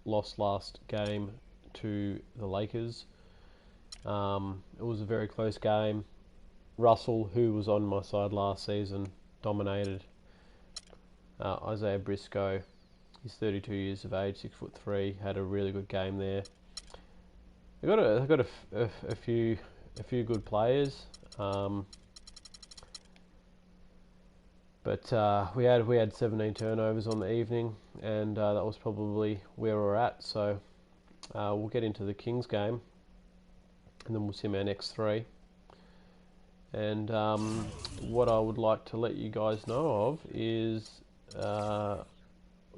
lost last game to the Lakers. It was a very close game. Russell, who was on my side last season, dominated. Isaiah Briscoe, he's 32 years of age, 6'3", had a really good game there. They got a few good players, but we had 17 turnovers on the evening, and that was probably where we're at. So we'll get into the Kings game, and then we'll sim our next three. And what I would like to let you guys know of is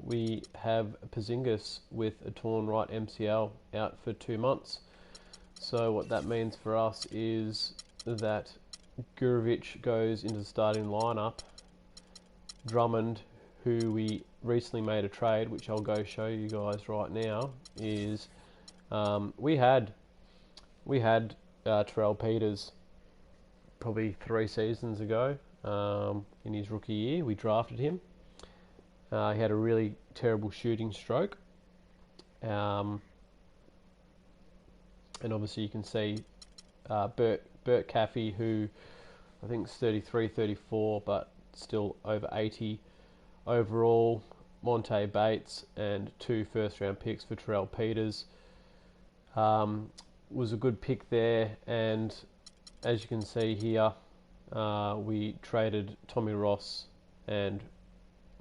we have Porzingis with a torn right MCL out for 2 months. So what that means for us is that Gurovic goes into the starting lineup. Drummond, who we recently made a trade, which I'll go show you guys right now, is we had Terrell Peters probably 3 seasons ago in his rookie year. We drafted him. He had a really terrible shooting stroke. And obviously you can see Bert Caffey, who I think is 33, 34, but still over 80 overall. Monte Bates and 2 first-round picks for Terrell Peters. Was a good pick there, and as you can see here, we traded Tommy Ross and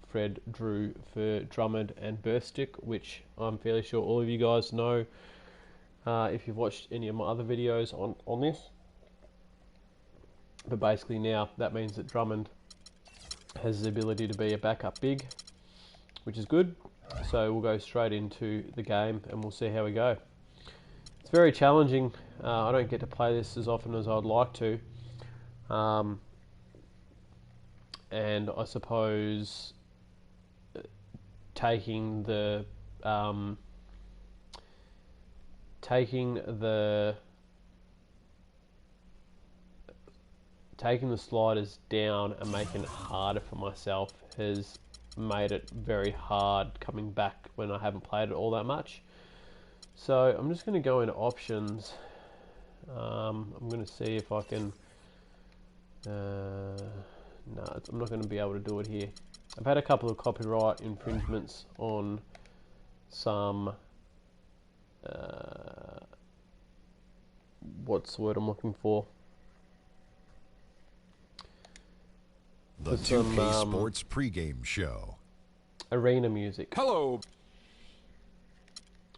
Fred Drew for Drummond and Burstick, which I'm fairly sure all of you guys know if you've watched any of my other videos on this. But basically now that means that Drummond has the ability to be a backup big, which is good. So we'll go straight into the game and we'll see how we go. It's very challenging. I don't get to play this as often as I'd like to. And I suppose taking the sliders down and making it harder for myself has made it very hard coming back when I haven't played it all that much. So I'm just going to go into options. I'm going to see if I can... no, I'm not going to be able to do it here. I've had a couple of copyright infringements on some... what's the word I'm looking for? The 2K Sports pregame show. Arena music. Hello.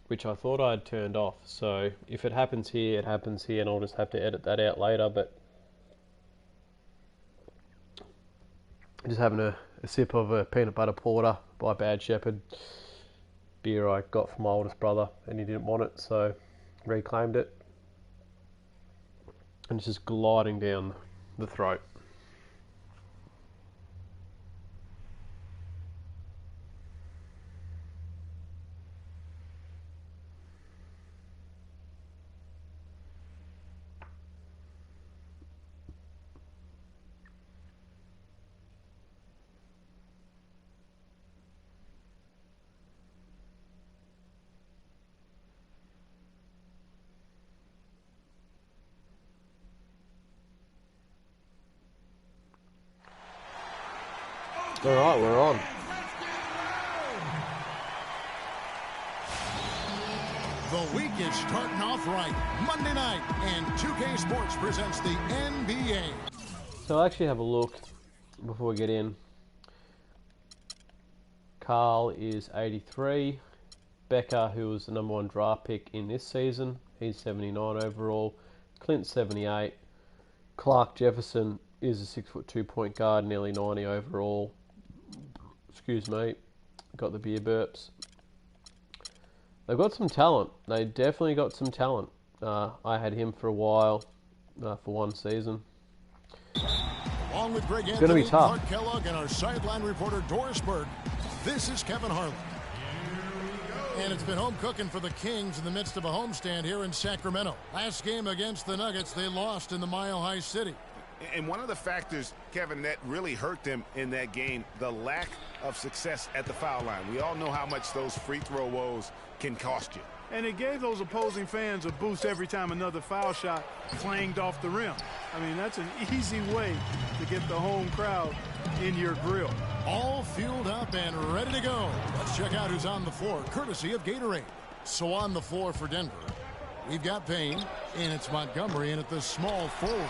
Which I thought I'd turned off. So if it happens here, it happens here, and I'll just have to edit that out later. But just having a sip of a peanut butter porter by Bad Shepherd. Beer I got from my oldest brother, and he didn't want it, so reclaimed it. And it's just gliding down the throat. Alright, we're on. The week is starting off right. Monday night, and 2K Sports presents the NBA. So I'll actually have a look before we get in. Carl is 83. Becker, who was the #1 draft pick in this season, he's 79 overall. Clint's 78. Clark Jefferson is a 6'2" point guard, nearly 90 overall. Excuse me, got the beer burps. They've got some talent. They definitely got some talent. I had him for a while, for 1 season. Along with Greg It's going to be tough. Mark Kellogg, and our sideline reporter Doris Berg, this is Kevin Harlan. And it's been home cooking for the Kings in the midst of a homestand here in Sacramento. Last game against the Nuggets, they lost in the Mile High City. And one of the factors, Kevin, that really hurt them in that game, the lack of success at the foul line. We all know how much those free throw woes can cost you. And it gave those opposing fans a boost every time another foul shot clanged off the rim. I mean, that's an easy way to get the home crowd in your grill. All fueled up and ready to go. Let's check out who's on the floor, courtesy of Gatorade. So on the floor for Denver, we've got Payne, and it's Montgomery, and at the small forward.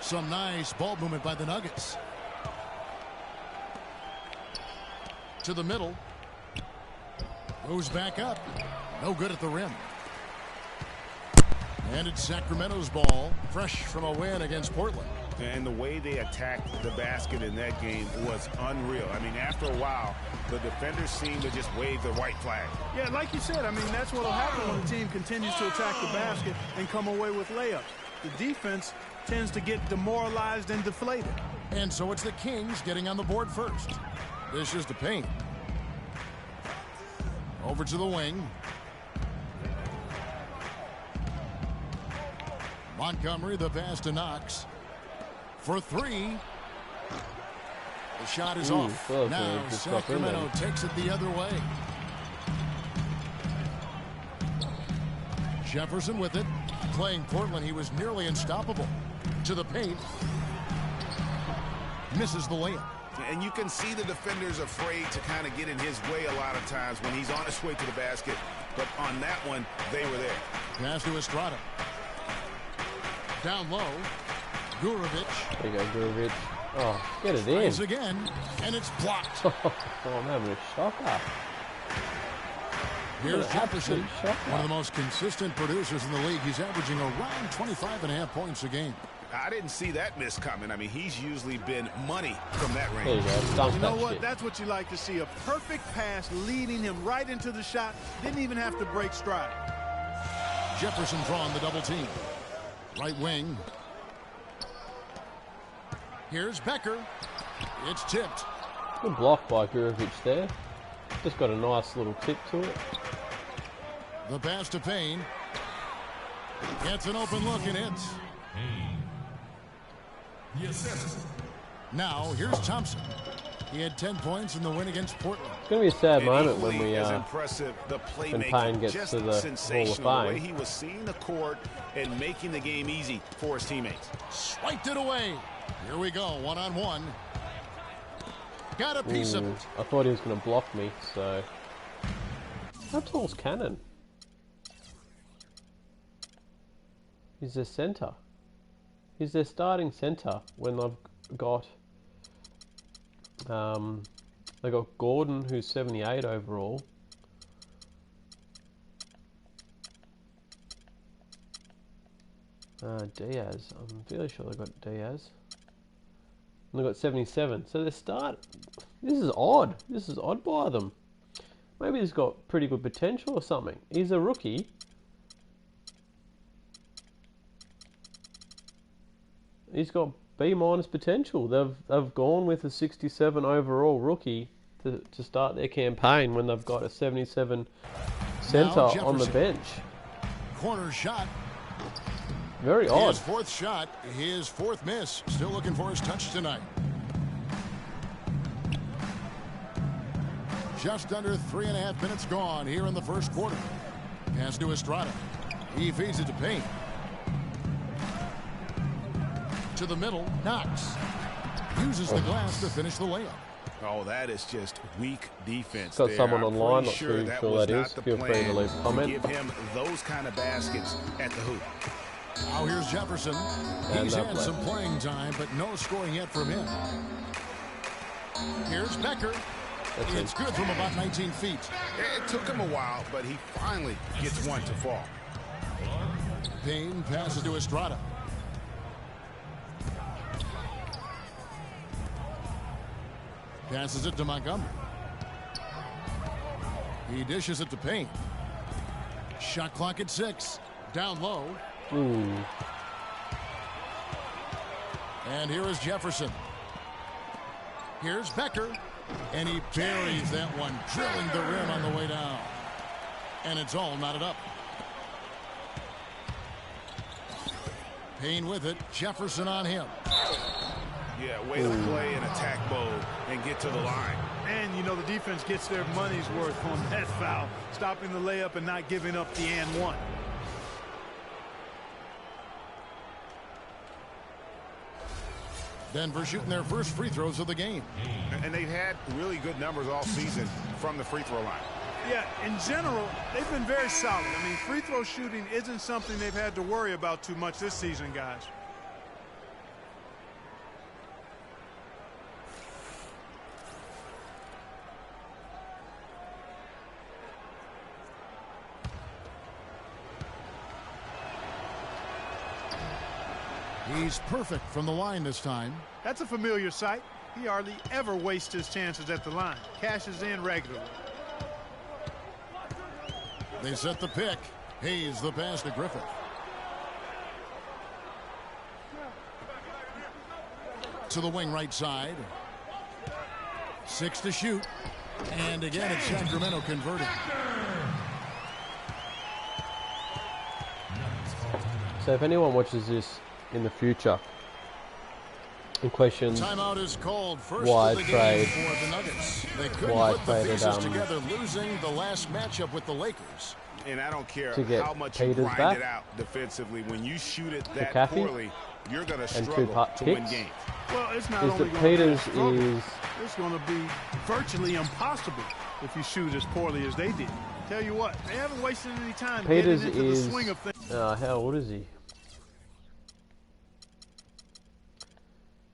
Some nice ball movement by the Nuggets. To the middle. Goes back up. No good at the rim. And it's Sacramento's ball, fresh from a win against Portland. And the way they attacked the basket in that game was unreal. I mean, after a while, the defenders seemed to just wave the white flag. Yeah, like you said, I mean, that's what will happen when the team continues to attack the basket and come away with layups. The defense tends to get demoralized and deflated. And so it's the Kings getting on the board first. This is to Payne. Over to the wing. Montgomery, the pass to Knox. For three. The shot is off. Now Sacramento takes it the other way. Jefferson with it. Playing Portland, he was nearly unstoppable. To the paint. Misses the layup. And you can see the defenders afraid to kind of get in his way a lot of times when he's on his way to the basket. But on that one, they were there. Pass to Estrada. Down low. Gurovic. There you go, Gurovic. Oh, get it in. Tries again, and it's blocked. Oh, I'm having a shocker. Here's Jefferson, one of the most consistent producers in the league. He's averaging around 25.5 points a game. I didn't see that miss coming. I mean, he's usually been money from that range. There you go. Dunk You know that what? shit. That's what you like to see. A perfect pass leading him right into the shot. Didn't even have to break stride. Jefferson drawing the double team. Right wing. Here's Becker. It's tipped. Good block by Gurovic there. Just got a nice little tip to it. The pass to Payne. Gets an open look and hits. Now, here's Thompson. He had 10 points in the win against Portland. It's going to be a sad And moment when equally we as impressive, the when playmaking, Payne gets just to the sensational. Hall of The way Fame. he was seeing the court and making the game easy for his teammates. Swiped it away. Here we go, one-on-one. Got a piece of it. I thought he was going to block me, so... How tall's Cannon? He's their centre. He's their starting centre when they've got... they got Gordon, who's 78 overall. Diaz. I'm fairly sure they got Diaz. And they got 77. So they start. This is odd. This is odd by them. Maybe he's got pretty good potential or something. He's a rookie. He's got B- potential. They've gone with a 67 overall rookie to start their campaign when they've got a 77 centre on the bench. Corner shot. Very odd. His fourth shot, his fourth miss. Still looking for his touch tonight. Just under 3.5 minutes gone here in the first quarter. Pass to Estrada. He feeds it to Payne. To the middle, Knox. Uses the glass to finish the layup. Oh, that is just weak defense. Got there. someone I'm online, pretty not too that sure was that not is. the Feel free to plan leave a comment. Give him those kind of baskets at the hoop. Now here's Jefferson. And He's that had play. some playing time, but no scoring yet from him. Here's Becker. That's It's it. good from about 19 feet. It took him a while, but he finally gets one to fall. Payne passes to Estrada. Passes it to Montgomery. He dishes it to Payne. Shot clock at 6. Down low. Ooh. And here is Jefferson. Here's Becker. And he buries that one, drilling the rim on the way down. And it's all knotted up. Payne with it. Jefferson on him. Yeah, way to play in attack mode and get to the line. And, you know, the defense gets their money's worth on that foul, stopping the layup and not giving up the and one. Denver shooting their first free throws of the game. And they've had really good numbers all season from the free throw line. Yeah, in general, they've been very solid. I mean, free throw shooting isn't something they've had to worry about too much this season, guys. He's perfect from the line this time. That's a familiar sight. He hardly ever wastes his chances at the line. Cashes in regularly. They set the pick. Hayes the pass to Griffith. To the wing right side. 6 to shoot. And again, it's Sacramento converting. So if anyone watches this in the future and questions timeout is called. First why of the trade, game for the Nuggets. They couldn't why put the traded pieces together, losing the last matchup with the Lakers. And I don't care how much Peters you grind back, it out defensively. When you shoot it that Kathy, poorly, you're going to and struggle to win kicks. games. Well, it's not is only that going to be a Peters struggle, is it's going to be virtually impossible if you shoot as poorly as they did. Tell you what, they haven't wasted any time Peters getting into is the swing of things. how old is he?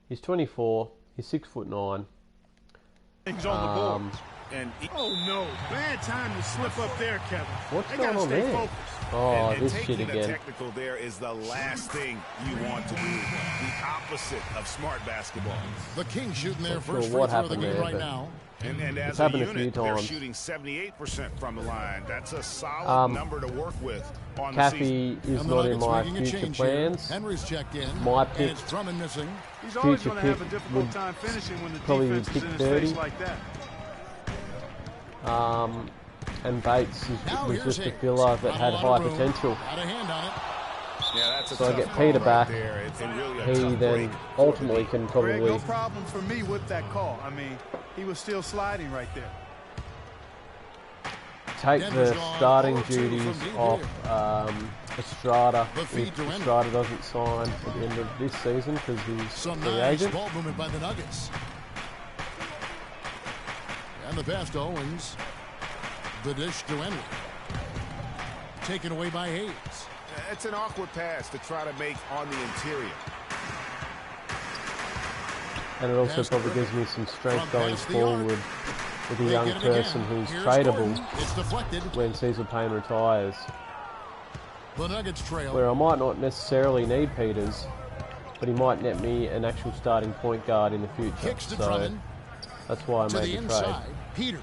He's 24. He's 6'9". Things on the board. And Oh no, bad time to slip up there, Kevin. What's They going gotta on stay there? focused. Oh, and this shit taking a again. technical there is the last thing you want to do. The opposite of smart basketball. The Kings shooting their Not sure first free what throw of the happened game there, right but- now. And as It's a happened a few unit, they're times. shooting 78% from the line. That's a solid number to work with on the season. Kathy is And the not in Nuggets my making a future change here. plans. Henry's checked in. My and pick, it's Drummond missing. He's always future going to have a pick difficult would time finishing when the probably defense is pick in his 30. face like that. And Bates Now was here's just a Hayes. filler that Not a had lot high of room. potential. Got a hand on it. Yeah, that's a So I tough get call Peter right back. there. It's really a He tough then break. ultimately can Greg, probably no problem for me with that call. I mean, he was still sliding right there. take Denver's the gone starting 0-2 duties from off Estrada The feed if to Henry. Estrada doesn't sign at the end of this season because he's Some free nice agent. ball movement by the Nuggets. And the pass to Owens. The dish to Henry. Taken away by Hayes. It's an awkward pass to try to make on the interior. And it also Pass to probably Griffith. gives me some strength Front going pass to the arc. forward with a They young get it again. person who's Here's tradable Gordon. It's deflected. when Cecil Payne retires. The Nuggets trail. Where I might not necessarily need Peters, but he might net me an actual starting point guard in the future. Kicks to So Drummond. that's why I To the made the trade. inside. Peters.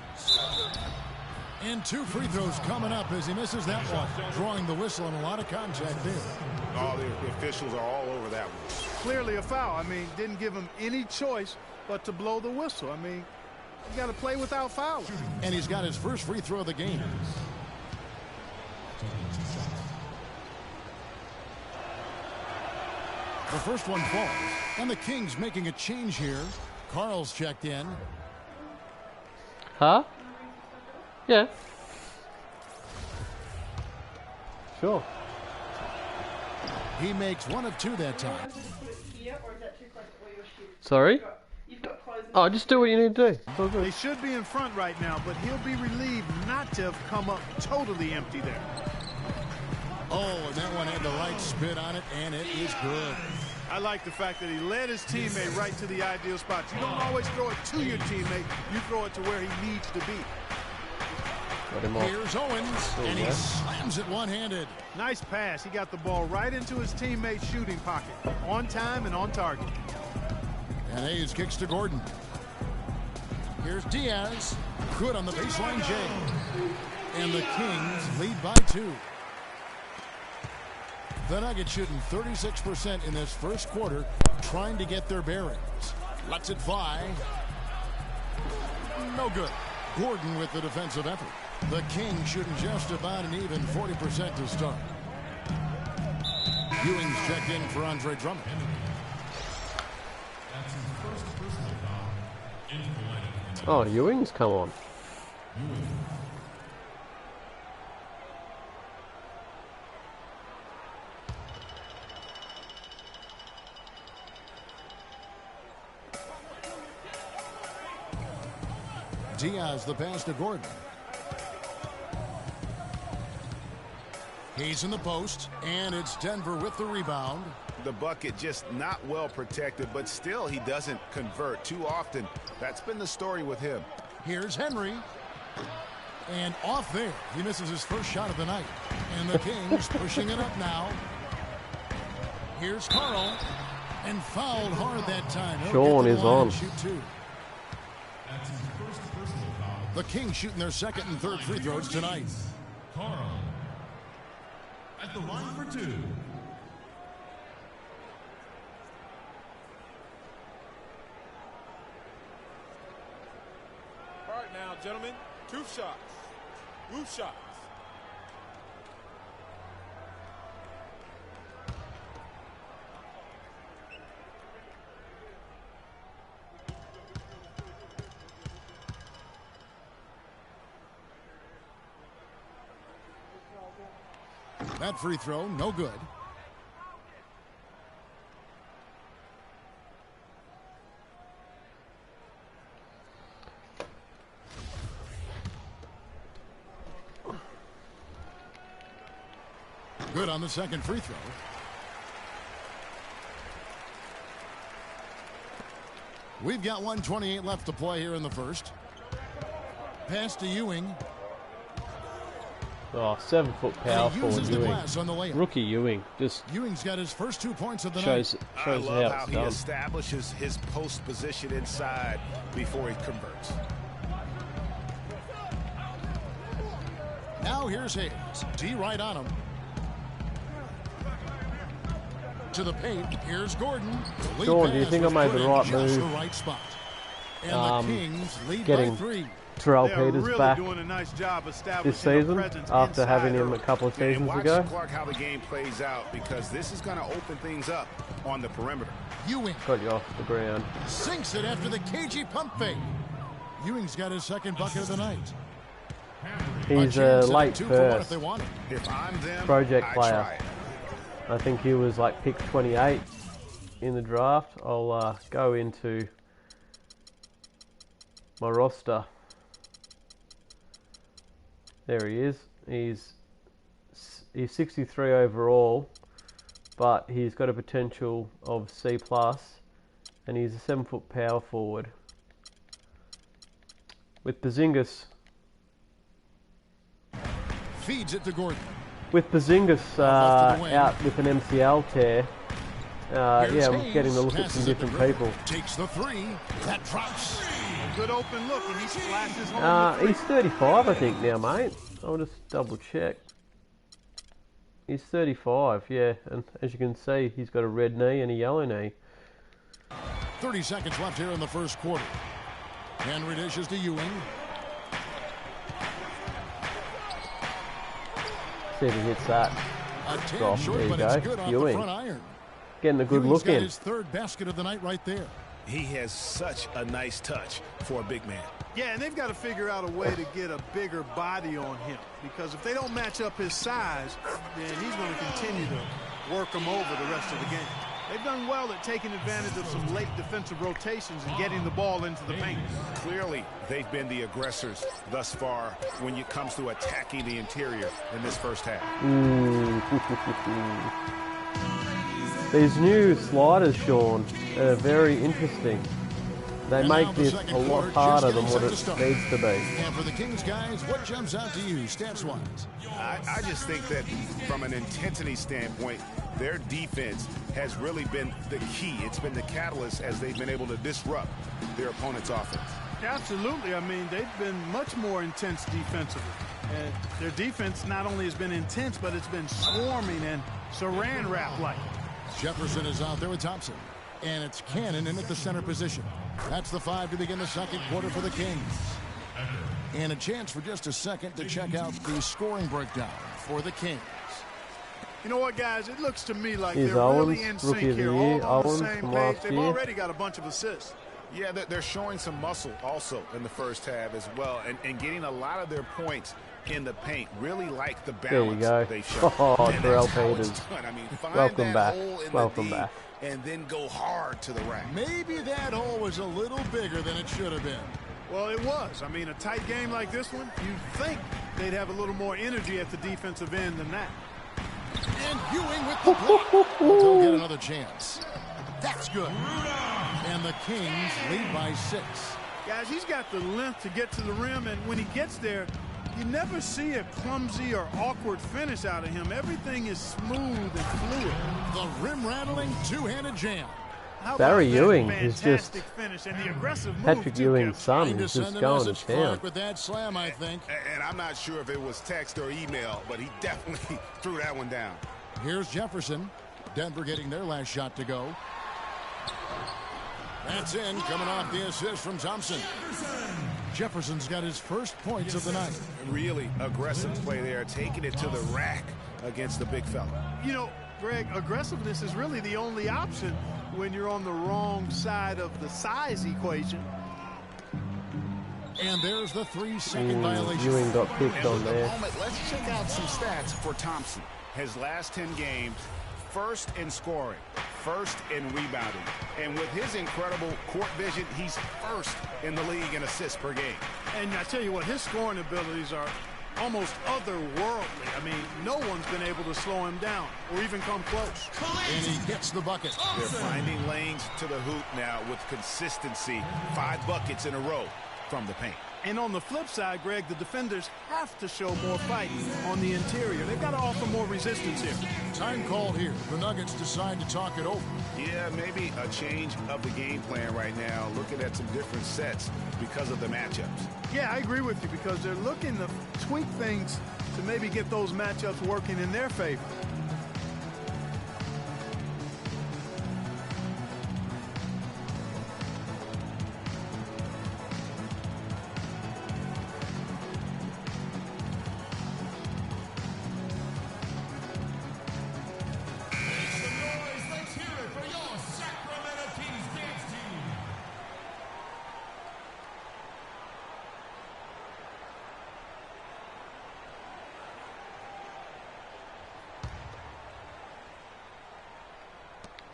And 2 free throws coming up as he misses that one. Drawing the whistle and a lot of contact there. Oh, the officials are all over that one. Clearly a foul. I mean, didn't give him any choice but to blow the whistle. I mean, you got to play without fouling. And he's got his first free throw of the game. The first one falls. And the Kings making a change here. Carl's checked in. Huh? Yeah. Sure. He makes 1 of 2 that time. Sorry? Oh, just do what you need to do. It's all They good. should be in front right now, but he'll be relieved not to have come up totally empty there. Oh, and that one had the right spin on it, and it is good. I like the fact that he led his teammate right to the ideal spot. You don't always throw it to your teammate. You throw it to where he needs to be. Got him off. Here's Owens, and he yeah. slams it one-handed. Nice pass. He got the ball right into his teammate's shooting pocket. On time and on target. And Hayes kicks to Gordon. Here's Diaz. Good on the baseline J. And the Kings lead by 2. The Nuggets shooting 36% in this first quarter, trying to get their bearings. Lets it fly. No good. Gordon with the defensive effort. The Kings shooting just about an even 40% to start. Ewing's checked in for Andre Drummond. Oh, Ewing's come on. Diaz the pass to Gordon. He's in the post, and it's Denver with the rebound. The bucket just not well protected, but still he doesn't convert too often. That's been the story with him. Here's Henry. And off there. He misses his first shot of the night. And the Kings pushing it up now. Here's Carl. And fouled hard that time. Sean is on. Shoot two. The Kings shooting their second and third free throws tonight. Carl at the line for two. All right now, gentlemen, 2 shots. 2 shots. That free throw, no good. Good on the second free throw. We've got 1:28 left to play here in the first. Pass to Ewing. Oh, 7-foot power forward Ewing. Rookie Ewing. Just Ewing's got his first 2 points of the shows night. I love how how he establishes his post position inside before he converts. Now here's Hayes. D right on him. To the paint. Here's Gordon. Sean, do you think I made the right move? The right spot. And the Kings lead getting by 3. Terrell Peters really back doing a nice job this season after having him a couple of seasons watch ago. Clark how the game plays out, because this is going to open things up on the perimeter. Ewing Got you off the ground. sinks it after the cagey pump fake. Ewing's got his second bucket of the night. He's a late first If I'm them, project I player. try it. I think he was like pick 28 in the draft. I'll go into my roster. There he is. He's 63 overall, but he's got a potential of C+, and he's a 7-foot power forward. With Porzingis feeds it to Gordon. With Porzingis out with an MCL tear, yeah, I'm getting to look at some different people. Takes the 3. That drops. Good open look, and he splashes home. He's 35, I think, now, mate. I'll just double check. He's 35, yeah, and as you can see, he's got a red knee and a yellow knee. 30 seconds left here in the first quarter. Henry dishes to Ewing. See if he hits that. A tad Drop. short, There you but it's go. good off the Ewing. front iron. Getting a good Ewing's look got in. his third basket of the night right there. He has such a nice touch for a big man. Yeah, and they've got to figure out a way to get a bigger body on him, because if they don't match up his size, then he's going to continue to work him over the rest of the game. They've done well at taking advantage of some late defensive rotations and getting the ball into the paint. Clearly, they've been the aggressors thus far when it comes to attacking the interior in this first half. These new sliders, Sean, are very interesting. They And make now the this second a lot quarter harder just than getting what set it to start. needs to be. And for the Kings, guys, what jumps out to you, stats-wise? I just think that from an intensity standpoint, their defense has really been the key. It's been the catalyst as they've been able to disrupt their opponent's offense. Absolutely. I mean, they've been much more intense defensively. And their defense not only has been intense, but it's been swarming and saran wrap-like. Jefferson is out there with Thompson. And it's Cannon in at the center position. That's the 5 to begin the second quarter for the Kings. And a chance for just a second to check out the scoring breakdown for the Kings. You know what, guys? It looks to me like Here's they're really in Owens, Rookie sync of the here, Year. all on the Owens same from page. last They've year. already got a bunch of assists. Yeah, they're showing some muscle also in the first half as well, and getting a lot of their points in the paint. Really like the There you balance go. they show. Oh, And Terrell that's how it's Peters. done. I mean, find Welcome that back. hole in Welcome the D back. and then go hard to the rack. Maybe that hole was a little bigger than it should have been. Well, it was. I mean, a tight game like this one, you'd think they'd have a little more energy at the defensive end than that. And Ewing with the block. They'll get another chance. That's good. And the Kings lead by 6. Guys, he's got the length to get to the rim, and when he gets there, you never see a clumsy or awkward finish out of him. Everything is smooth and fluid. The rim-rattling two-handed jam. How Barry about that Ewing is just fantastic finish and the aggressive move Patrick too, Ewing's Kev? son. Trying to He's send just a going message, to town. Clark, with that slam, I think. And I'm not sure if it was text or email, but he definitely threw that one down. Here's Jefferson. Denver getting their last shot to go. That's in, coming off the assist from Thompson. Jefferson's got his first points of the night. Really aggressive play there, taking it to the rack against the big fella. You know, Greg, aggressiveness is really the only option when you're on the wrong side of the size equation. And there's the 3-second violation. Ewing got picked And on for the there. moment, let's check out some stats for Thompson. His last 10 games, first in scoring, first in rebounding. And with his incredible court vision, he's first in the league in assists per game. And I tell you what, his scoring abilities are almost otherworldly. I mean, no one's been able to slow him down or even come close. And he gets the bucket. They're finding lanes to the hoop now with consistency. 5 buckets in a row from the paint. And on the flip side, Greg, the defenders have to show more fight on the interior. They've got to offer more resistance here. Time called here. The Nuggets decide to talk it over. Yeah, maybe a change of the game plan right now, looking at some different sets because of the matchups. Yeah, I agree with you because they're looking to tweak things to maybe get those matchups working in their favor.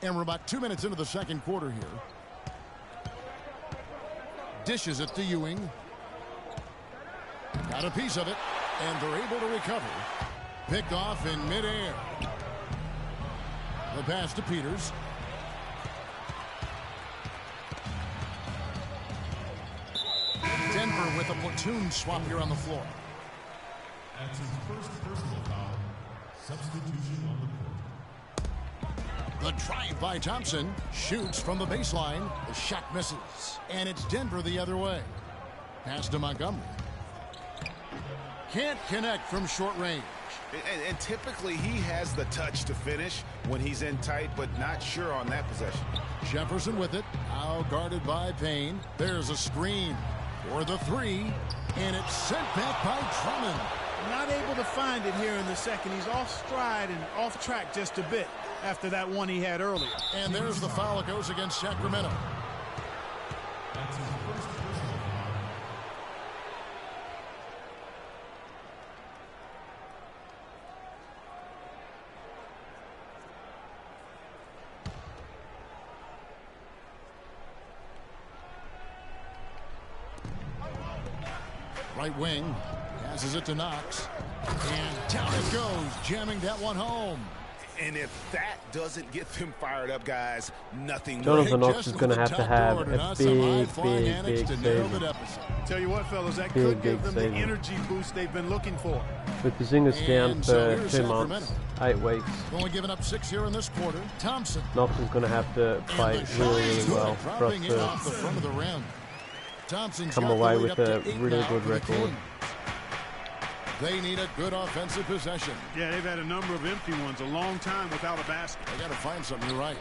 And we're about 2 minutes into the second quarter here. Dishes it to Ewing. Got a piece of it, and they're able to recover. Picked off in midair. The pass to Peters. Denver with a platoon swap here on the floor. That's his first personal foul. Substitution on the court. The drive by Thompson. Shoots from the baseline. The shot misses. And it's Denver the other way. Pass to Montgomery. Can't connect from short range. And typically he has the touch to finish when he's in tight, but not sure on that possession. Jefferson with it. Now guarded by Payne. There's a screen for the 3. And it's sent back by Drummond. Not able to find it here in the second. He's off stride and off track just a bit after that one he had earlier. And there's the foul that goes against Sacramento. That's his first personal foul. Right wing. Passes it to Knox. And down it goes, jamming that one home. And if that doesn't get them fired up, guys, nothing will. Jonathan Knox is going to have a big season. Tell you what, fellas, that Big, could give big them the season. energy boost they've been looking for. With Porzingis down And so for here's 2 months, 8 weeks, Only giving up 6 here in this quarter. Thompson. Knox is going to have to play And the really, shot is really good, well for dropping us in off the to front of the rim. Thompson's come got the away lead with up to a 8 really now good for the record. Kings. They need a good offensive possession. Yeah, they've had a number of empty ones, a long time without a basket. They got to find something. You're right.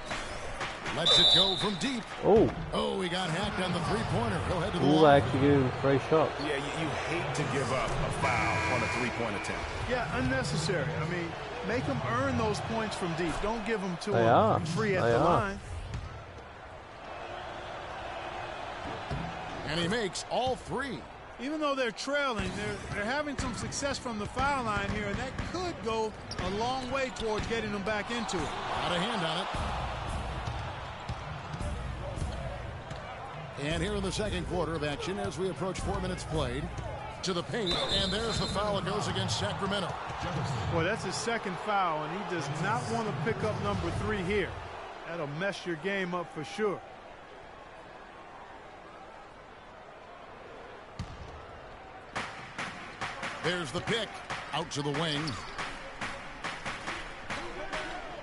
Lets it go from deep. Oh, Oh, he got hacked on the three-pointer. He'll head to the will line. actually give him 3 shots. Yeah, you hate to give up a foul on a three-point attempt. Yeah, unnecessary. I mean, make them earn those points from deep. Don't give them to They them are. free at They the are. line. And he makes all 3. Even though they're trailing, they're having some success from the foul line here, and that could go a long way towards getting them back into it. Got a hand on it. And here in the second quarter of action, as we approach 4 minutes played, to the paint, and there's the foul. It goes against Sacramento. Boy, that's his second foul, and he does not want to pick up number 3 here. That'll mess your game up for sure. There's the pick. Out to the wing.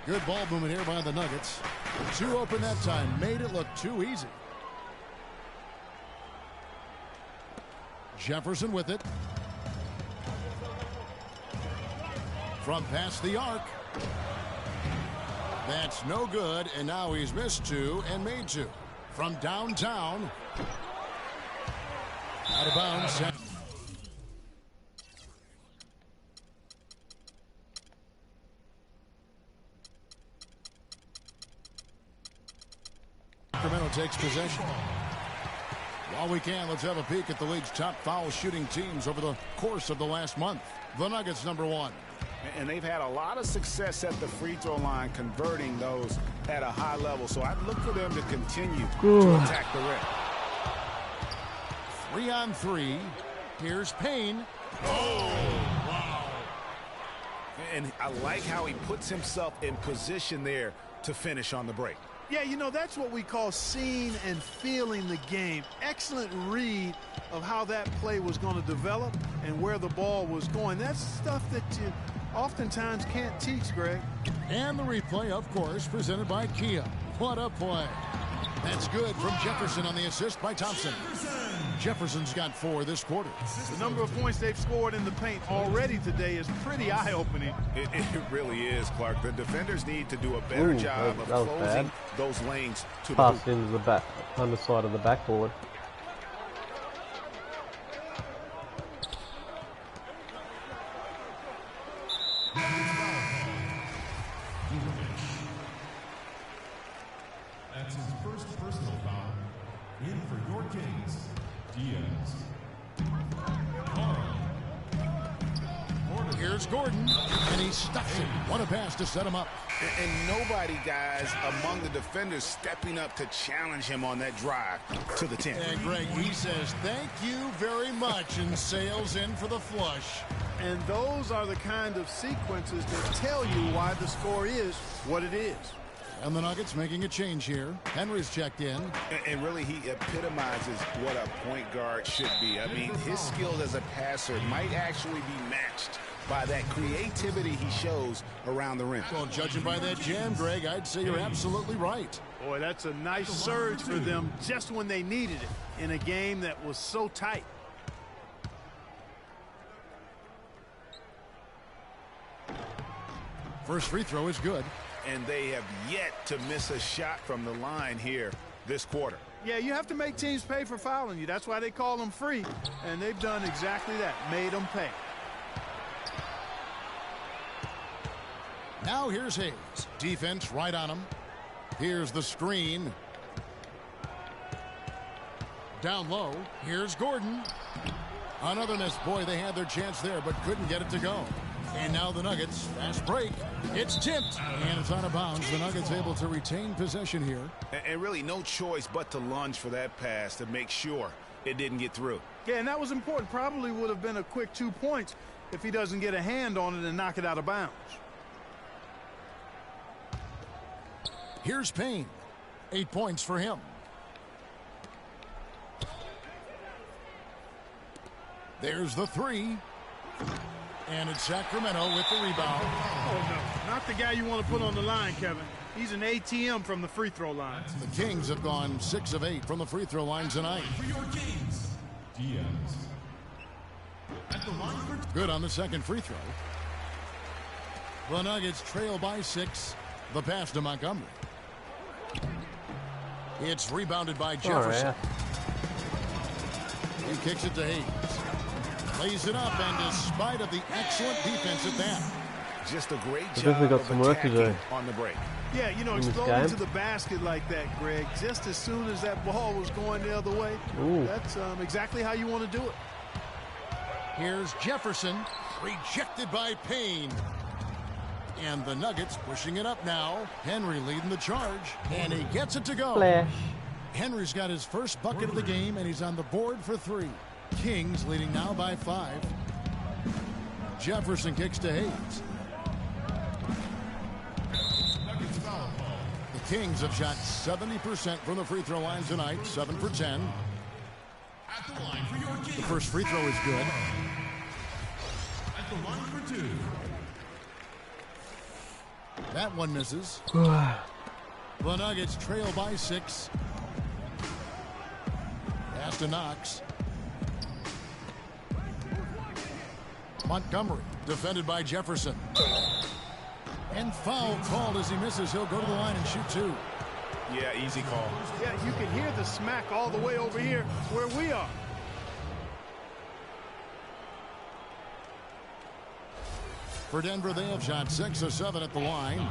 Good ball movement here by the Nuggets. 2 open that time. Made it look too easy. Jefferson with it. From past the arc. That's no good, and now he's missed 2 and made 2. From downtown. Out of bounds. Sacramento takes possession. While we can, let's have a peek at the league's top foul shooting teams over the course of the last month. The Nuggets, number 1. And they've had a lot of success at the free throw line, converting those at a high level. So I'd look for them to continue to attack the rim. 3 on 3. Here's Payne. Oh, wow. And I like how he puts himself in position there to finish on the break. Yeah, you know, that's what we call seeing and feeling the game. Excellent read of how that play was going to develop and where the ball was going. That's stuff that you oftentimes can't teach, Greg. And the replay, of course, presented by Kia. What a play. That's good from Jefferson on the assist by Thompson. Jefferson's got 4 this quarter. The number of points they've scored in the paint already today is pretty eye-opening. It really is, Clark. The defenders need to do a better job of that was closing bad. those lanes to the Passed hoop. into the back, underside of the backboard. That's his first personal foul. In for your Kings, Diaz. Here's Gordon, and he stuffs it. What a pass to set him up. And nobody, guys, among the defenders stepping up to challenge him on that drive to the 10. And Greg, he says, thank you very much, and sails in for the flush. And those are the kind of sequences that tell you why the score is what it is. And the Nuggets making a change here. Henry's checked in. And really, he epitomizes what a point guard should be. I mean, his skills as a passer might actually be matched by that creativity he shows around the rim. Well, judging by that jam, Greg, I'd say you're absolutely right. Boy, that's a nice surge for them just when they needed it in a game that was so tight. First free throw is good. And they have yet to miss a shot from the line here this quarter. Yeah, you have to make teams pay for fouling you. That's why they call them free. And they've done exactly that, made them pay. Now here's Hayes. Defense right on him. Here's the screen. Down low. Here's Gordon. Another miss. Boy, they had their chance there, but couldn't get it to go. And now the Nuggets. Fast break. It's tipped. And it's out of bounds. The Nuggets able to retain possession here. And really no choice but to lunge for that pass to make sure it didn't get through. Yeah, and that was important. Probably would have been a quick 2 points if he doesn't get a hand on it and knock it out of bounds. Here's Payne. 8 points for him. There's the 3. And it's Sacramento with the rebound. Oh, no. Not the guy you want to put on the line, Kevin. He's an ATM from the free throw line. The Kings have gone 6 of 8 from the free throw line tonight. For your Kings, Diaz. At the line for Good on the second free throw. The Nuggets trail by 6. The pass to Montgomery. It's rebounded by Jefferson. Alright. He kicks it to Hayes. Lays it up, and despite of the excellent defense at that. Just a great We've job definitely got of some work to do. attacking on the break. Yeah, you know, In this exploding game. to the basket like that, Greg, just as soon as that ball was going the other way, Ooh. that's exactly how you want to do it. Here's Jefferson, rejected by Payne. And the Nuggets pushing it up now. Henry leading the charge, and he gets it to go. Flash. Henry's got his first bucket of the game, and he's on the board for 3. Kings leading now by 5. Jefferson kicks to Hayes. The Kings have shot 70% from the free throw line tonight, 7 for 10. At the line for your game. The first free throw is good. At the line for 2. That one misses. The Nuggets trail by 6. Pass to Knox. Montgomery, defended by Jefferson. And foul called as he misses. He'll go to the line and shoot 2. Yeah, easy call. Yeah, you can hear the smack all the way over here where we are. For Denver, they have shot 6 of 7 at the line.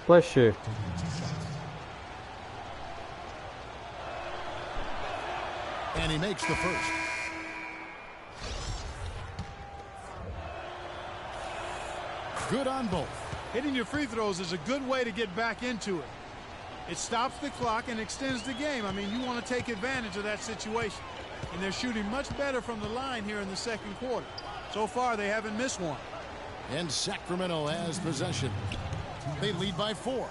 Bless you. And he makes the first. Good on both. Hitting your free throws is a good way to get back into it. It stops the clock and extends the game. I mean, you want to take advantage of that situation. And they're shooting much better from the line here in the second quarter. So far, they haven't missed one. And Sacramento has possession. They lead by 4.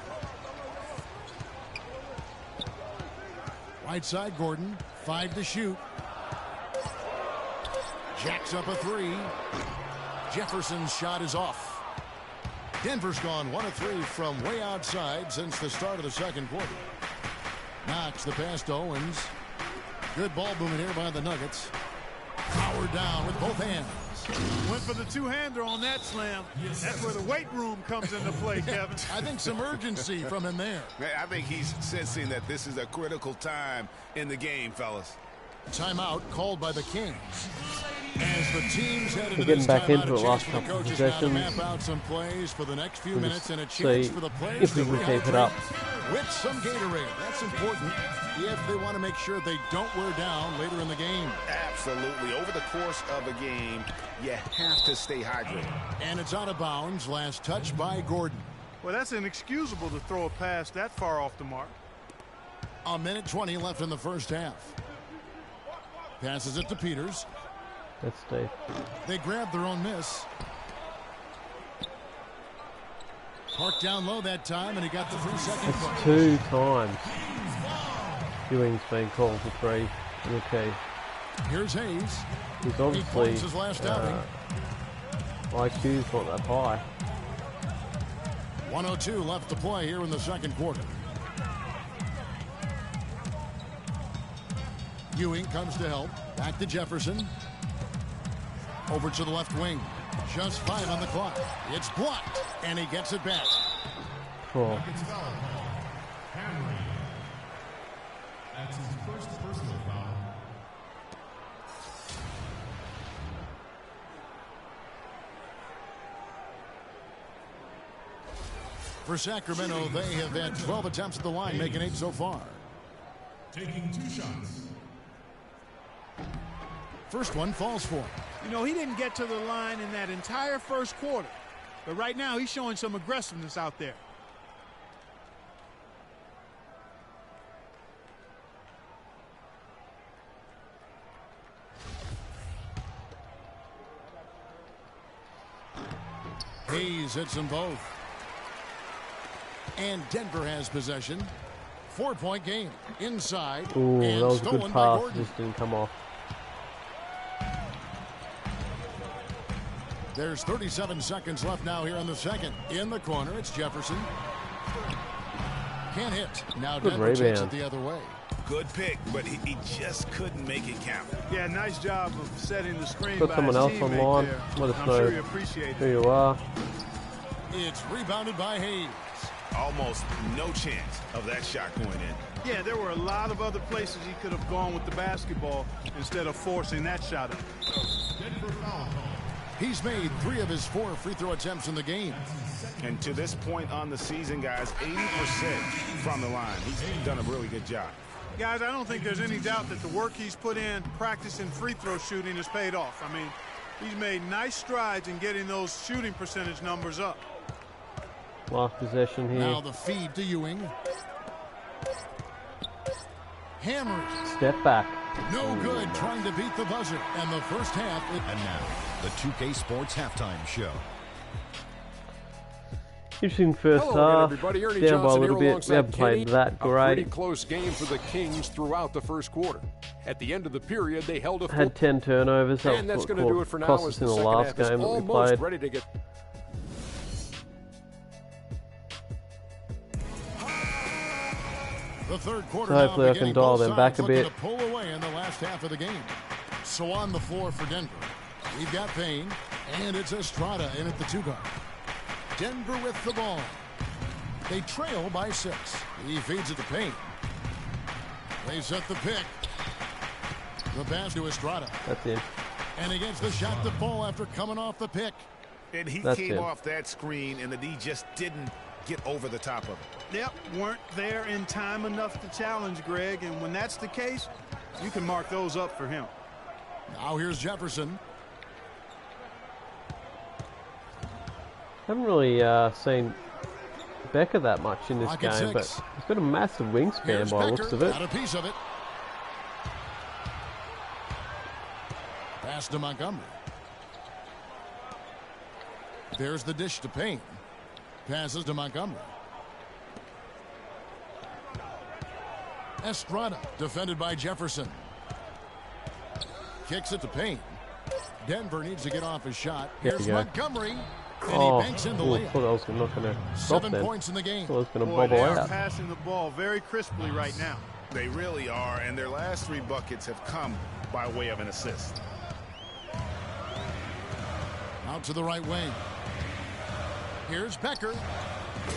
Right side, Gordon. 5 to shoot. Jacks up a 3. Jefferson's shot is off. Denver's gone 1 of 3 from way outside since the start of the second quarter. Knox the pass to Owens. Good ball movement here by the Nuggets. Powered down with both hands. Went for the two-hander on that slam. That's where the weight room comes into play, Kevin. I think some urgency from him there. I think he's sensing that this is a critical time in the game, fellas. Timeout called by the Kings. As the teams head into We're getting this back timeout, into a it chance last for the couple of coaches now to possessions. map out some plays for the next few We'll minutes just and a chance see for the players if we to can keep it up. rehydrate with some Gatorade. That's important if they want to make sure they don't wear down later in the game. Absolutely. Over the course of a game, you have to stay hydrated. And it's out of bounds. Last touch by Gordon. Well, that's inexcusable to throw a pass that far off the mark. A minute 20 left in the first half. Passes it to Peters. That's Steve. They grab their own miss. Parked down low that time, and he got the 3-second That's push. 2 times. Ewing's been called for 3. Okay. Here's Hayes. He's He obviously points his last outing. IQ's not that high. 1:02 left to play here in the second quarter. Ewing comes to help. Back to Jefferson. Over to the left wing. Just 5 on the clock. It's blocked, and he gets it back. Oh. Nuggets foul call. Henry. That's his first personal foul. For Sacramento, they have had 12 attempts at the line, making 8 so far. Taking 2 shots. First one falls for him. You know, he didn't get to the line in that entire first quarter. But right now, he's showing some aggressiveness out there. Hayes hits them both. And Denver has possession. 4-point game. Inside. Ooh, and that was a stolen good by pass. Gordon. Just didn't come off. There's 37 seconds left now here in the second. In the corner, it's Jefferson. Can't hit. Now Good Denver takes rebound. it the other way. Good pick, but he just couldn't make it count. Yeah, nice job of setting the screen Got by someone his else teammate online. there. Let us I'm know sure you appreciate who it. you are. It's rebounded by Hayes. Almost no chance of that shot going in. Yeah, there were a lot of other places he could have gone with the basketball instead of forcing that shot up. He's made 3 of his 4 free throw attempts in the game. And to this point on the season, guys, 80% from the line. He's done a really good job. Guys, I don't think there's any doubt that the work he's put in practicing free throw shooting has paid off. I mean, he's made nice strides in getting those shooting percentage numbers up. Last possession here. Now the feed to Ewing. Hammers. Step back. No good, trying to beat the buzzer. And the first half. And now, the 2K Sports Halftime Show. Interesting first Hello again, half. everybody. Ernie Down by a Johnson little here bit. alongside We haven't played Kenny. that A pretty great. close game for the Kings throughout the first quarter. At the end of the period, they held a Had 10 turnovers. and that's going to do it for now cost as us the in the second last half is game that we almost played. ready to get. The third quarter. So hopefully now I can beginning. dial Both them back sides a bit. looking to pull away in the last half of the game. So on the floor for Denver, we've got Payne, and it's Estrada in at the 2 guard. Denver with the ball. They trail by 6. He feeds it to Payne. They set the pick. The pass to Estrada. That's it. And he gets the shot to fall after coming off the pick. And he That's came it. off that screen, and the D just didn't get over the top of it. Yep, weren't there in time enough to challenge Greg, and when that's the case, you can mark those up for him. Now here's Jefferson. Haven't really seen Becker that much in this Pocket game, but 6. he's got a massive wingspan Here's by the Becker. looks of it. Got a piece of it. Pass to Montgomery. There's the dish to Payne. Passes to Montgomery. Estrada defended by Jefferson. Kicks it to Payne. Denver needs to get off his shot. There Here's you go. Montgomery. And Oh, he banks in the ooh, I layup. thought I was not going to stop 7 then. points in the game. I thought I was going to Boy, bobble they are out. passing the ball very crisply right now. They really are, and their last 3 buckets have come by way of an assist. Out to the right wing. Here's Becker.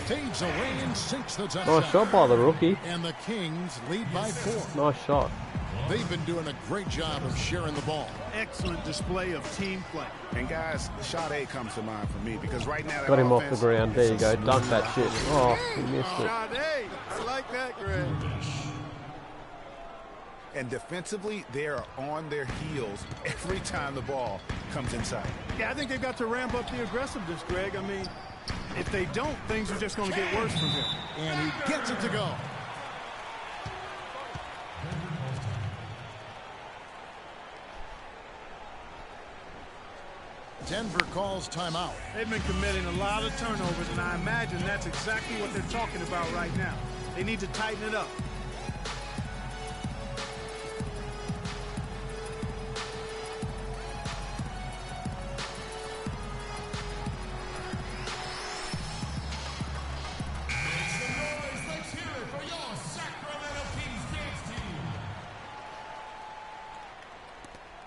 Fades away and sinks the touchdown. Nice shot by the rookie. And the Kings lead by 4. Nice shot. They've been doing a great job of sharing the ball. Excellent display of team play. And guys, shot A comes to mind for me because right now Got that him off the offense ground. There is you go. a Dunk that shit. Oh, he missed it. Shot, hey, I like that, Greg. And defensively, they are on their heels every time the ball comes inside. Yeah, I think they've got to ramp up the aggressiveness, Greg. I mean, if they don't, things are just going to get worse from here. And he gets it to go. Denver calls timeout. They've been committing a lot of turnovers, and I imagine that's exactly what they're talking about right now. They need to tighten it up.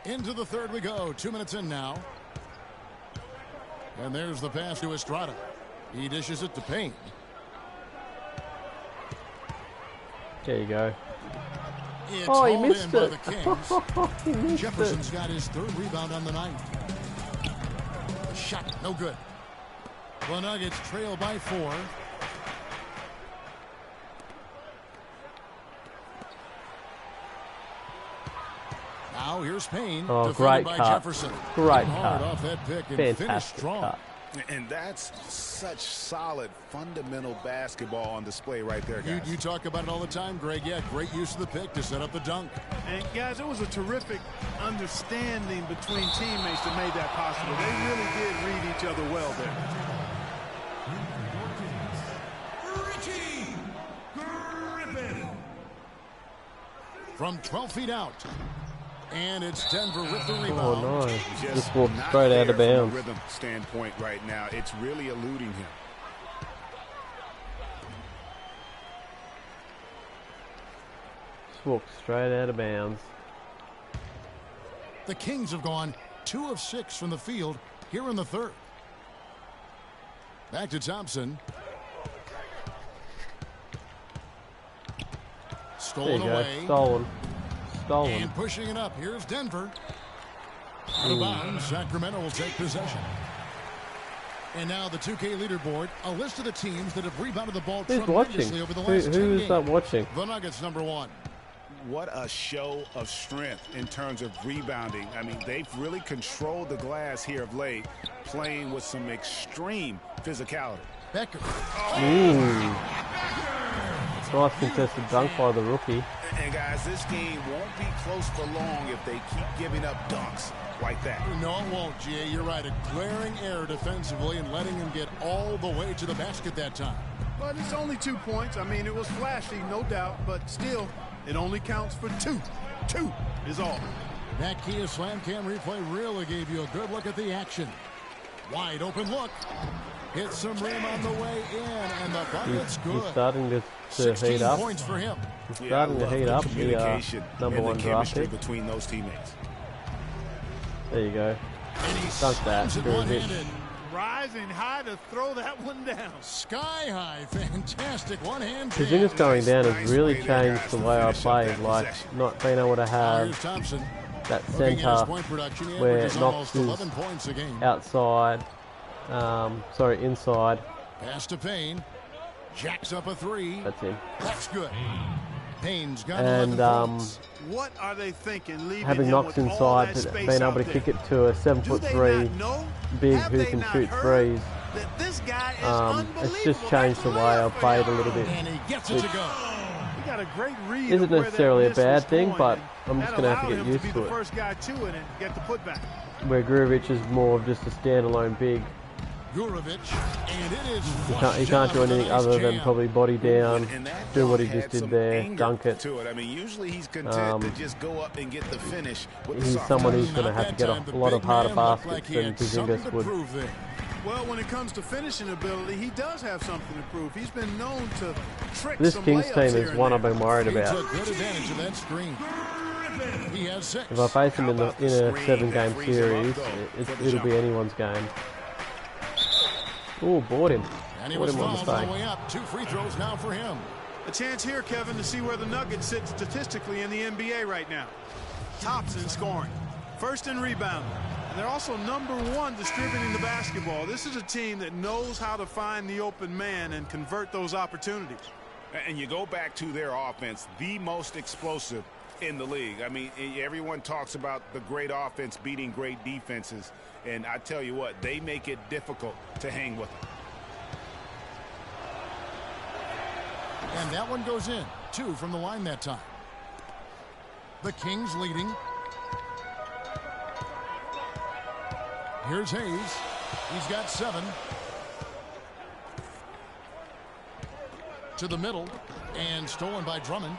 Into the third we go. 2 minutes in now. And there's the pass to Estrada. He dishes it to Payne. There you go. It's Oh, he hauled missed in by it. the Kings. He missed Jefferson's it. got his 3rd rebound on the night. Shot, no good. The Nuggets trail by 4. Now here's Payne. Oh, defended great by cut. Jefferson. Great Hard cut. off that pick and finished Fantastic strong. cut. And that's such solid, fundamental basketball on display right there, guys. You talk about it all the time, Greg. Yeah, great use of the pick to set up the dunk. And, guys, it was a terrific understanding between teammates that made that possible. They really did read each other well there. From 12 feet out. And it's Denver with the rebound. Oh, no. Just walked not straight out there of from a bounds. rhythm standpoint right now. It's really eluding him. Just walked straight out of bounds. The Kings have gone 2 of 6 from the field here in the third. Back to Thompson. Stolen There you away. go. Stolen. And pushing it up. Here's Denver. Out of bounds. Sacramento will take possession. And now the 2K leaderboard, a list of the teams that have rebounded the ball Who's tremendously watching? over the last 10 Who is games. that watching? The Nuggets #1. What a show of strength in terms of rebounding. I mean, they've really controlled the glass here of late, playing with some extreme physicality. Becker. Nice contested dunk by the rookie. And guys, this game won't be close for long if they keep giving up dunks like that. No, it won't, G.A. You're right. A glaring error defensively and letting him get all the way to the basket that time. But it's only 2 points. I mean, it was flashy, no doubt, but still, it only counts for 2. 2 is all. That Kia Slam Cam replay really gave you a good look at the action. Wide open look. Hit some rim on the way in, and the bucket's good. He's starting to 16 heat up. points for him. He's starting to heat up. The Communication number and one the draft chemistry pick. between those teammates. There you go. And he Dunk that. slams it Very one-handed. Rising high to throw that one down. Sky high. Fantastic one-hand jam. Virginia's going down has Nice really play there, changed guys, the to way I finish up play. that Like, possession. not being able to Here's have Thompson. that Looking at his centre point production, he where averages almost Knox 11 is points a game. outside. Inside. Pass to Payne. Jacks up a three. That's him. That's good. Payne's got And 11 points. What are they thinking, leaving having him Knox with all inside, that space being able out to there? kick it to a Do 7'3" they not know? big Have who they can not shoot heard threes. that this guy is It's just unbelievable? changed the That's way I layup for played a him. little bit. And he gets it to go. He got a great read. Isn't of where that necessarily a miss was bad thing, going, but and I'm just that gonna have to allowed get him used be to the it. first guy to it and get the putback. Where Grujic is more of just a standalone big. Gurovic, and it is He can't do anything other than probably body down, And that do what he had just did some there, anger dunk it. to it. I mean, usually he's content to just go up and get the finish with the He's soft someone touch. who's going to Not have to that get time. a The lot of big harder man looked baskets like he than had something Porzingis to would. prove there. Well, when it comes to finishing ability, he does have something to prove. He's been known to trick This some Kings layups team here is and one there. I've been worried He about. took good advantage of that screen. He has 6. If I face him in a screen 7-game that frees him series, up, though, for the it'll jumper. be anyone's game. Ooh, bought him. And he Bought was him on fouled on the mistake. way up. 2 free throws now for him. A chance here, Kevin, to see where the Nuggets sit statistically in the NBA right now. Tops in scoring, first in rebounding, and they're also #1 distributing the basketball. This is a team that knows how to find the open man and convert those opportunities. And you go back to their offense, the most explosive in the league. I mean, everyone talks about the great offense beating great defenses, and I tell you what, they make it difficult to hang with them. And that one goes in. 2 from the line that time. The Kings leading. Here's Hayes. He's got 7. To the middle. And stolen by Drummond.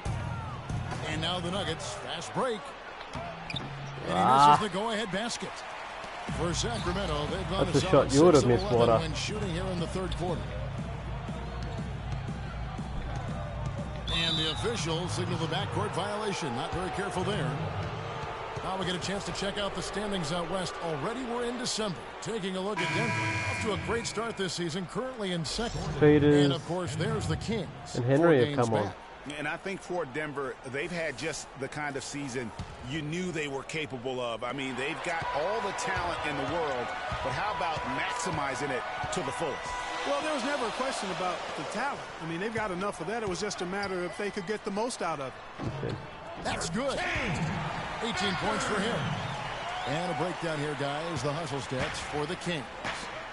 And now the Nuggets. Fast break. And he misses the go-ahead basket. For Sacramento, they've gone That's to a shot you would have missed, 6-11 Water. when shooting here in the third quarter. And the officials signal the backcourt violation. Not very careful there. Now we get a chance to check out the standings out west. Already we're in December. Taking a look at Denver. Off to a great start this season. Currently in second. Peters And of course there's the Kings. and Henry 4 have games come on. back. And I think for Denver, they've had just the kind of season you knew they were capable of. I mean, they've got all the talent in the world, but how about maximizing it to the fullest? Well, there was never a question about the talent. I mean, they've got enough of that. It was just a matter if they could get the most out of it. That's good. 18 points for him. And a breakdown here, guys. The hustle stats for the Kings.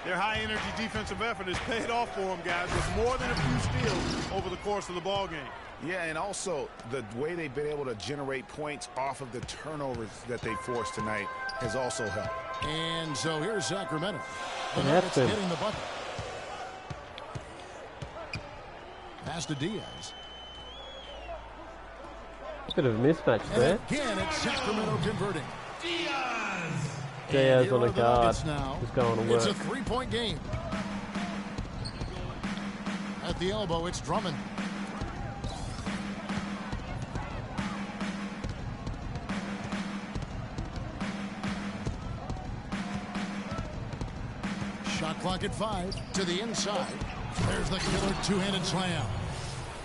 Their high-energy defensive effort has paid off for them, guys, with more than a few steals over the course of the ball game. Yeah, and also the way they've been able to generate points off of the turnovers that they forced tonight has also helped. And so here's Sacramento. The It Nuggets happened. getting the bucket. Pass to Diaz. Bit of a mismatch there. And again, it's Sacramento converting. Diaz Here on are a the guard. Nuggets now. Just going to It's a work. 3-point game. At the elbow, it's Drummond. Shot clock at 5. To the inside. There's the killer two-handed slam.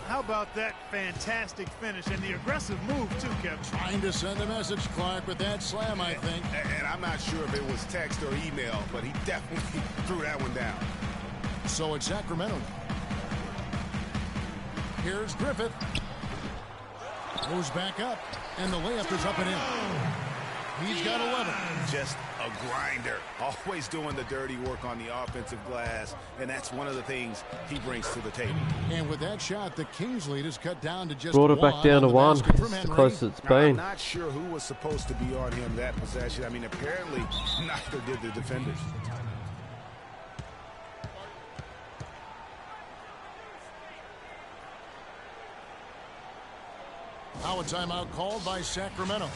How about that fantastic finish and the aggressive move, too, Kevin? Trying to send a message, Clark, with that slam, I think. And I'm not sure if it was text or email, but he definitely threw that one down. So it's Sacramento. Here's Griffith. Goes back up, and the layup is up and in. He's got 11. Just a grinder. Always doing the dirty work on the offensive glass, and that's one of the things he brings to the table. And with that shot, the Kings lead is cut down to just Brought it back down to one. It's the closest it's Now, been. I'm not sure who was supposed to be on him that possession. I mean, apparently neither did the defenders. Now a timeout called by Sacramento.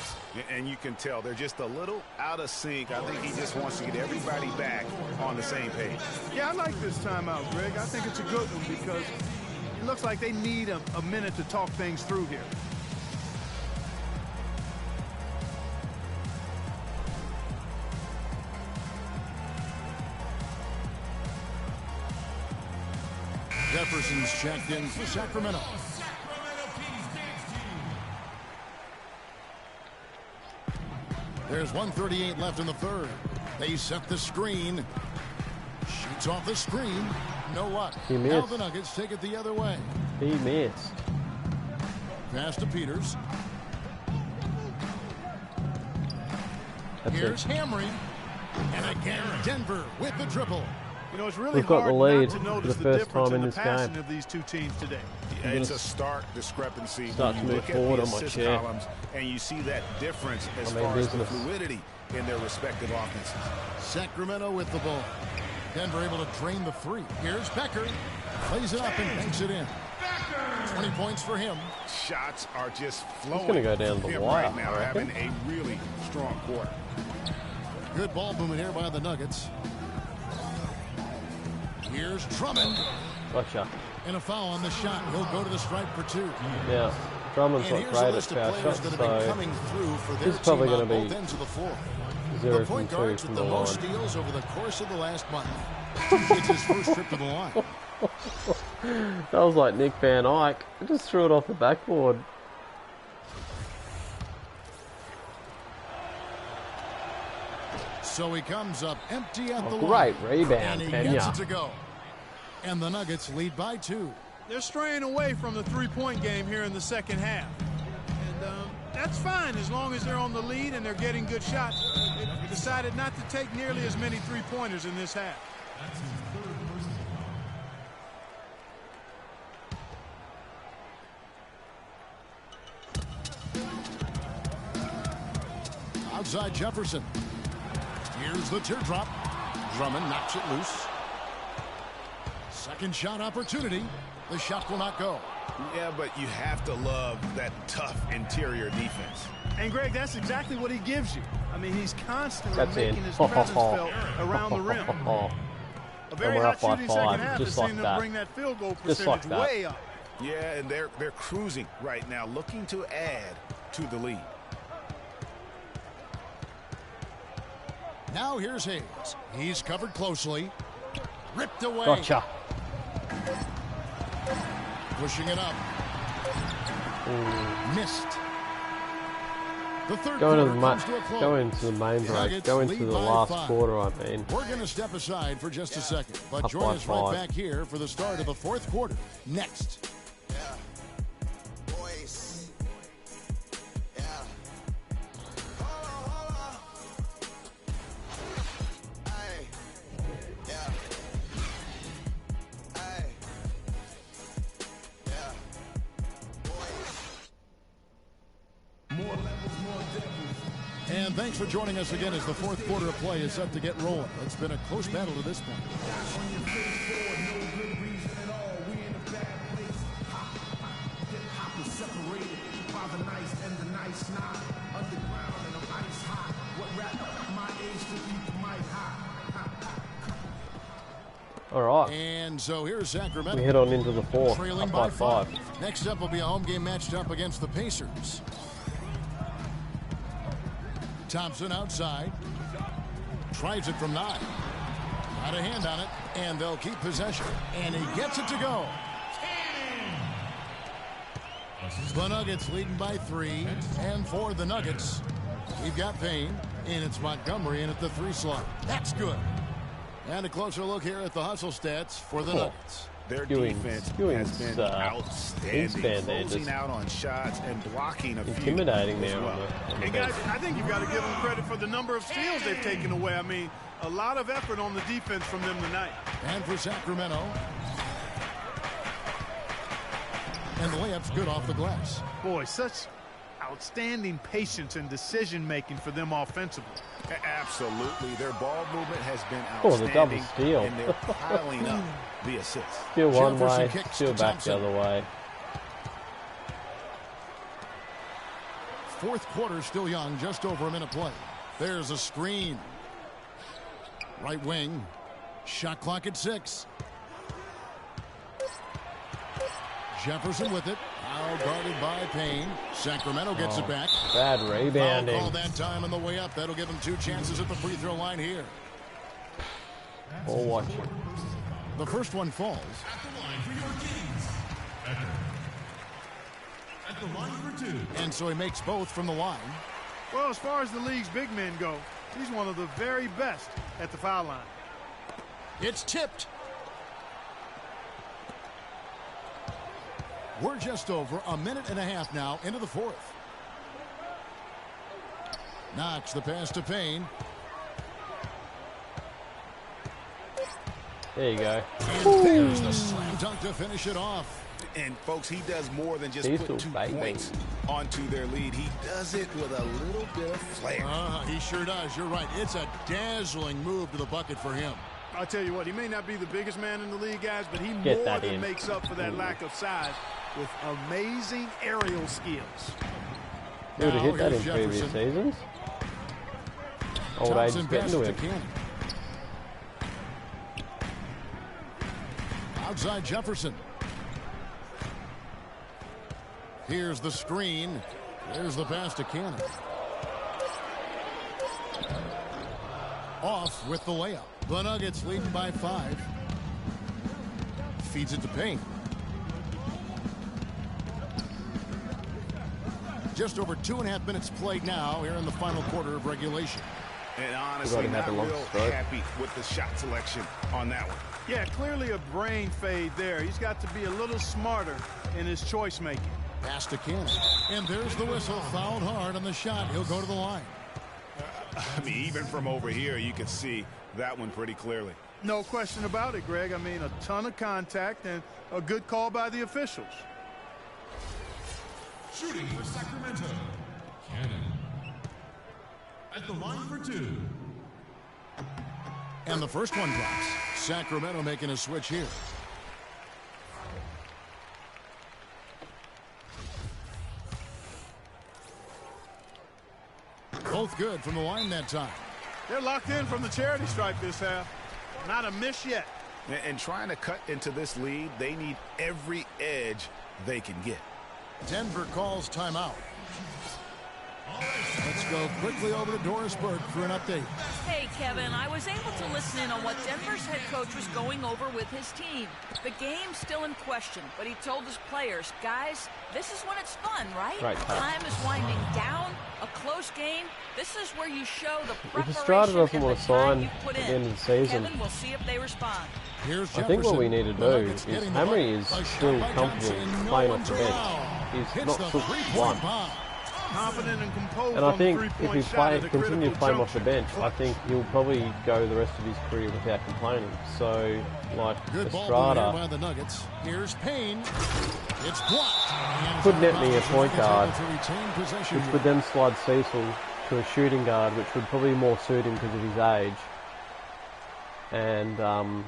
And you can tell they're just a little out of sync. I think he just wants to get everybody back on the same page. Yeah, I like this timeout, Greg. I think it's a good one because it looks like they need a minute to talk things through here. Jefferson's checked in for Sacramento. There's 1:38 left in the third. They set the screen. Shoots off the screen. No luck. He missed. Now the Nuggets take it the other way. He missed. Pass to Peters. That's Here's it. Hamry. And again, Denver with the triple. You know, it's really We've got hard the lead not to for notice the the first difference time in in the this passing game. of these two teams today. Yeah, it's a stark discrepancy. Start when to you move look forward at on the my assist chair. columns, and you see that difference as I mean, far as the business. fluidity in their respective offenses. Sacramento with the ball. Denver able to drain the three. Here's Becker. Plays it up and banks it in. 20 points for him. Shots are just flowing. gonna go down from the him wire, right now, I reckon. having a really strong quarter. Good ball movement here by the Nuggets. Here's Drummond. Gotcha. And a foul on the shot. He'll go to the stripe for two. Now, Drummond's And not here's a great at list of foul players shots, that have been so coming through for their this is probably team going on to be both ends of the floor. 0 The from point 2 guards from with the the most line. steals over the course of the last month. It's his first trip to the line. That was like Nick Van Eyck. I just threw it off the backboard. So he comes up empty at the Great line. rebound, And he Kenya. gets it to go. And the Nuggets lead by 2. They're straying away from the three-point game here in the second half. And that's fine as long as they're on the lead and they're getting good shots. They decided not to take nearly as many three-pointers in this half. That's his third personal. Outside Jefferson. Here's the teardrop. Drummond knocks it loose. Second shot opportunity. The shot will not go. Yeah, but you have to love that tough interior defense. And, Greg, that's exactly what he gives you. I mean, he's constantly That's making in. his presence felt around the rim. A very we're hot up by shooting 5, second half has just seen like them that. bring that field goal Just percentage like that. way up. Yeah, and they're cruising right now, looking to add to the lead. Now here's Hayes. He's covered closely. Ripped away. Gotcha. Pushing it up. Missed. The third Go quarter into comes to a close. go into the main break. Nuggets Go into lead the by last 5. quarter, I mean. We're going to step aside for just a second, but Up join by us right 5. back here for the start of the fourth quarter. Next. And thanks for joining us again as the fourth quarter of play is set to get rolling. It's been a close battle to this point. All right. And so here's Sacramento. We head on into the fourth. Trailing Up by by 5. Next up will be a home game matched up against the Pacers. Thompson outside. Tries it from 9. Got a hand on it, and they'll keep possession. And he gets it to go. The Nuggets leading by 3. And for the Nuggets, we've got Payne, and it's Montgomery in at the 3 slot. That's good. And a closer look here at the hustle stats for the Nuggets. Their defense has been outstanding, closing out on shots and blocking a few. Intimidating as there well. on the Hey, guys, I think you've got to give them credit for the number of steals they've taken away. I mean, a lot of effort on the defense from them tonight. And for Sacramento. And the layup's good off the glass. Boy, such outstanding patience and decision-making for them offensively. Absolutely. Their ball movement has been Oh, the double outstanding, steal. and they're piling up the assists. Steal one Jefferson way, kicks steal to back the Thompson. other way. Fourth quarter still young, just over a minute play. There's a screen. Right wing. Shot clock at 6. Jefferson with it. Now guarded by Payne. Sacramento gets it back. Bad Foul rebounding. call that time on the way up. That'll give him 2 chances at the free throw line here. Ball watching. The first one falls. At the line for your Kings. Becker. At the line for 2. And so he makes both from the line. Well, as far as the league's big men go, he's one of the very best at the foul line. It's tipped. We're just over a minute and a half now into the fourth. Knox the pass to Payne. There you go. And there's the slam dunk to finish it off. And, folks, he does more than just Cecil, put 2 baby. points onto their lead. He does it with a little bit of flair. He sure does. You're right. It's a dazzling move to the bucket for him. I'll tell you what, he may not be the biggest man in the league, guys, but he Get more that than in. makes up for that lack of size with amazing aerial skills. He would have hit Now that in here's previous Jefferson. seasons. Old age is Thompson getting to passes him. Cannon. Outside Jefferson. Here's the screen. There's the pass to Cannon. Off with the layup. The Nuggets leading by 5. Feeds it to Payne. Just over 2.5 minutes played now here in the final quarter of regulation. And honestly, already had not the long real stroke. happy with the shot selection on that one. Yeah, clearly a brain fade there. He's got to be a little smarter in his choice making. Pass to Cannon. And there's the whistle. Fouled hard on the shot. He'll go to the line. I mean, even from over here, you can see that one pretty clearly. No question about it, Greg. I mean, a ton of contact and a good call by the officials. Shooting for Sacramento. Cannon. At the line for 2. And the first one drops. Sacramento making a switch here. Both good from the line that time. They're locked in from the charity stripe this half. Not a miss yet. And trying to cut into this lead, they need every edge they can get. Denver calls timeout. Let's go quickly over to Doris Burke for an update. Hey, Kevin, I was able to listen in on what Denver's head coach was going over with his team. The game's still in question, but he told his players, guys, this is when it's fun, right? Right. Time is winding down, a close game. This is where you show the If preparation Estrada doesn't and want the to time sign you put at in. the end of the season, Kevin, we'll see if they respond. Here's I think what we need to The do Nuggets is getting the Hamry ball. is A shot still by comfortable Thompson. No playing off one's the bench. around. He's Hits not the switched three-point one. bomb. Confident and composed And I on think the if three-point he shot at a continue critical playing off the juncture. bench, I think he'll probably go the rest of his career without complaining. So, like Good ball movement here Estrada by the Nuggets. Here's Payne. It's blocked. And could net me a Nuggets point able guard, to retain possession which here. would then slide Cecil to a shooting guard, which would probably more suit him because of his age. And And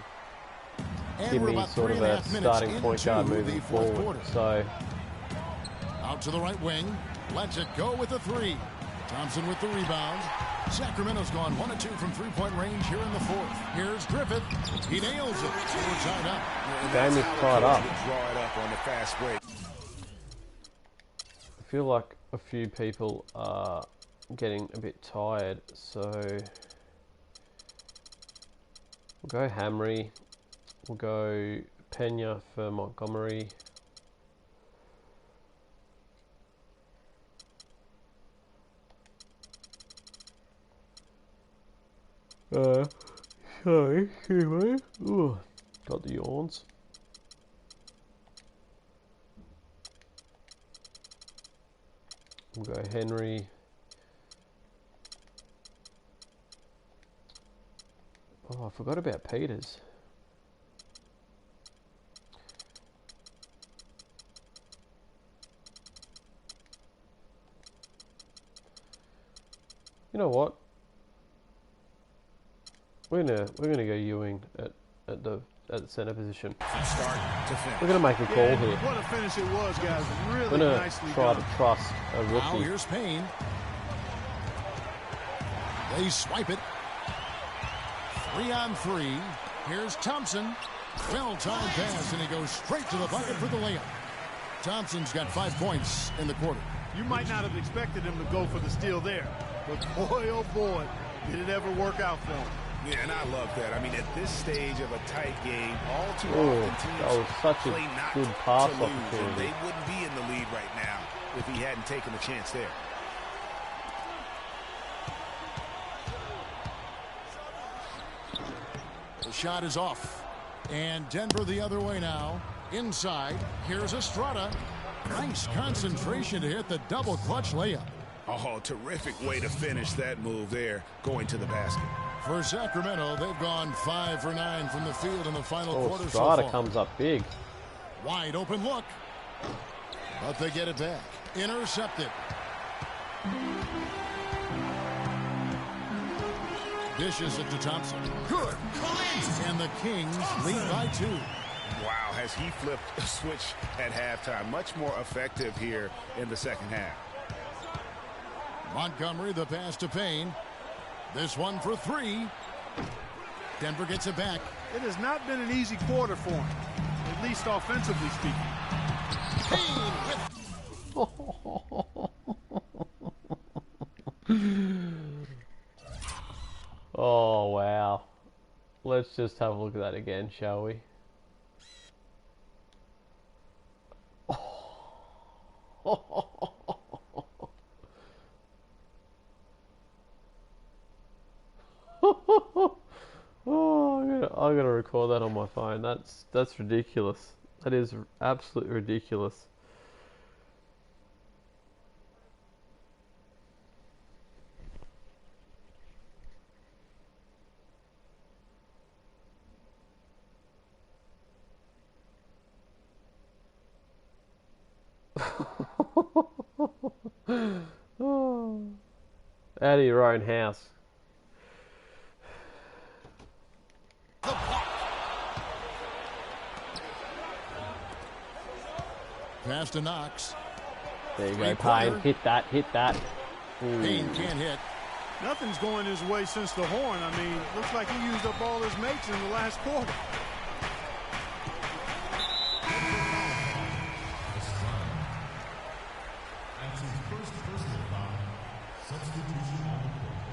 give we're me about sort of 3.5 a minutes starting point into guard the moving fourth forward. quarter. So, Out to the right wing. Lets it go with the 3. Thompson with the rebound. Sacramento's gone 1 of 2 from three-point range here in the fourth. Here's Griffith. He nails it. We're tied up. game is tied up. Draw it up on the fast break. I feel like a few people are getting a bit tired, so we'll go Hamry, we'll go Pena for Montgomery, Sorry, excuse me. Ooh, got the yawns. We'll go Henry. Oh, I forgot about Peters. You know what? We're gonna go Ewing at the center position. From start to finish. We're gonna make a call here. What a finish it was, guys. Really We're gonna nicely try done. to trust a Now rookie. here's Payne. They swipe it. 3-on-3. Here's Thompson. Well-timed pass, and he goes straight to the bucket for the layup. Thompson's got 5 points in the quarter. You might not have expected him to go for the steal there, but boy, oh boy, did it ever work out for him. Yeah, and I love that. I mean, at this stage of a tight game, all too Oh, often teams that was such a play not good to pass lose, and opportunity. they wouldn't be in the lead right now if he hadn't taken the chance there. The shot is off. And Denver the other way now. Inside, here's Estrada. Nice concentration to hit the double clutch layup. Oh, terrific way to finish that move there, going to the basket. For Sacramento, they've gone 5 for 9 from the field in the final Oh, quarter so Strata far. comes up big. Wide open look. But they get it back. Intercepted. Dishes it to Thompson. Good. And the Kings lead by 2. Wow, has he flipped a switch at halftime. Much more effective here in the second half. Montgomery, the pass to Payne. This one for 3. Denver gets it back. It has not been an easy quarter for him, at least offensively speaking. Payne with Oh, wow. Let's just have a look at that again, shall we? Oh, I'm gonna record that on my phone. That's ridiculous. That is absolutely ridiculous. Oh. Out of your own house. pass to Knox. There you go, Three-pointer. Payne. Hit that, hit that. Ooh. Payne can't hit. Nothing's going his way since the horn. I mean, looks like he used up all his mates in the last quarter. That's his first personal foul. Substitution on the court.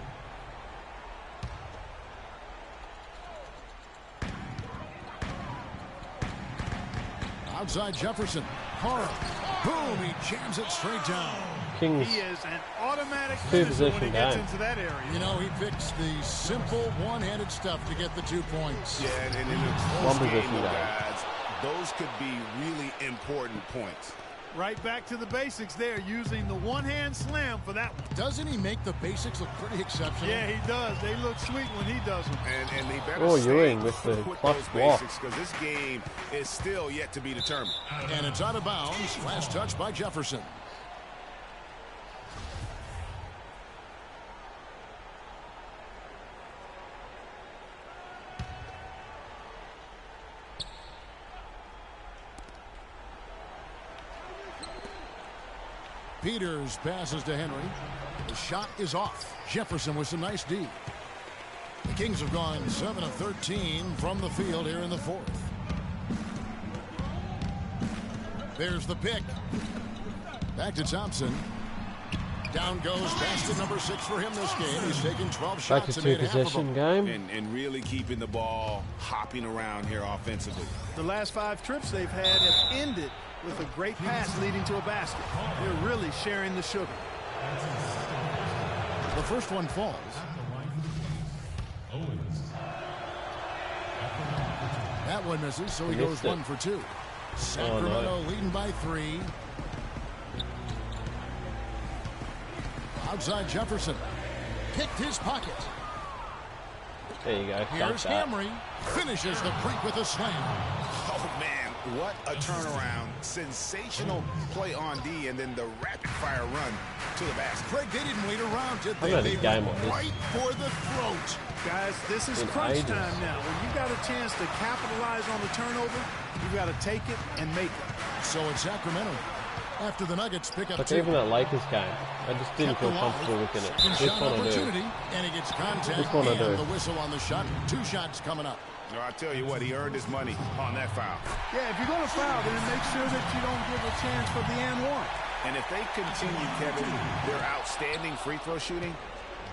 Outside Jefferson. Carl. Boom, he jams it straight down. Kings. He is an automatic Two finisher when he possession gets game. into that area. You know, he picks the simple one-handed stuff to get the 2 points. Yeah, and in a One close game, possession though, game. guys, those could be really important points. Right back to the basics there, using the one-hand slam for that one. Doesn't he make the basics look pretty exceptional? Yeah, he does. They look sweet when he does them. And they better Oh, stay Ewing with the with clutch those block. basics because this game is still yet to be determined. And it's out of bounds. Last touch by Jefferson. Peters passes to Henry. The shot is off. Jefferson with some nice D. The Kings have gone 7 of 13 from the field here in the fourth. There's the pick. Back to Thompson. Down goes basket number 6 for him this game. He's taken 12 Back shots to and two made half of possession them. game. And really keeping the ball hopping around here offensively. The last 5 trips they've had have ended with a great pass leading to a basket. They're really sharing the sugar. That's his second The first one falls. at the line for the Kings. Owen. That one misses, so he Missed goes it. 1 for 2. Sacramento no. leading by 3. Outside Jefferson. Picked his pocket. There you go. Dunk Here's that. Hamry. Finishes the break with a slam. Oh, man, what a turnaround. Sensational play on D, and then the rapid-fire run to the basket. Craig, they didn't wait around, did I they? got a They game went on this. right for the throat. Guys, this is In crunch ages. time now. When you got a chance to capitalize on the turnover, you got to take it and make it. So it's Sacramento. After the Nuggets pick up Like 2. even that Lakers game, I just didn't feel Kept alive. comfortable looking at Second this shot one. I do. opportunity, and he gets contact This one I and do. the whistle on the shot. 2 shots coming up. No, I tell you what, he earned his money on that foul. Yeah, if you're going to foul, then make sure that you don't give a chance for the and one. And if they continue, Kevin, their outstanding free throw shooting,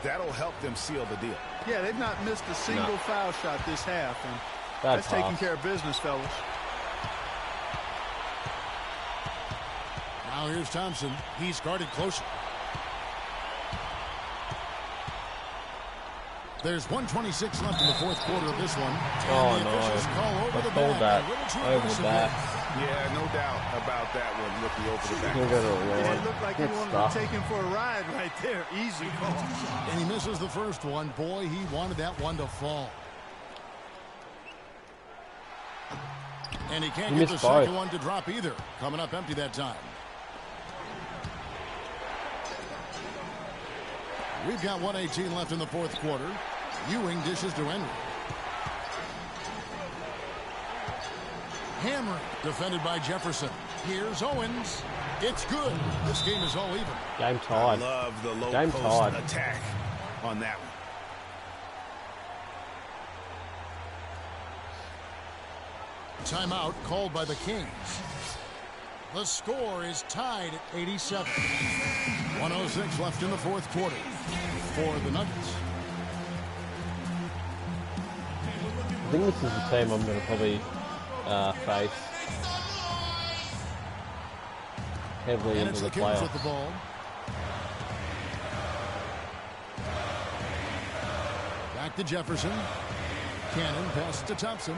that'll help them seal the deal. Yeah, they've not missed a single foul shot this half, and that's taking pass. care of business, fellas. Now here's Thompson. He's guarded closer. There's 1:26 left in the 4th quarter of this one. Oh, And the no. officials call over I the called back. that A little too over the aggressive back. there. Yeah, no doubt about that one, rookie over the back. He'll go to the Yeah, line. it looked like he Good wanted stuff. to take him for a ride right there. Easy call. And he misses the first one. Boy, he wanted that one to fall. And he can't He get the missed both. second one to drop either. Coming up empty that time. We've got 1:18 left in the 4th quarter. Ewing dishes to Henry. Hammer defended by Jefferson. Here's Owens. It's good. This game is all even. Game I tied. love the low Game post tied. attack on that one. Timeout called by the Kings. The score is tied at 87. 1:06 left in the 4th quarter for the Nuggets. I think this is the team I'm going to probably face heavily And into it's the the Kings with the playoffs. ball. Back to Jefferson. Cannon pass to Thompson.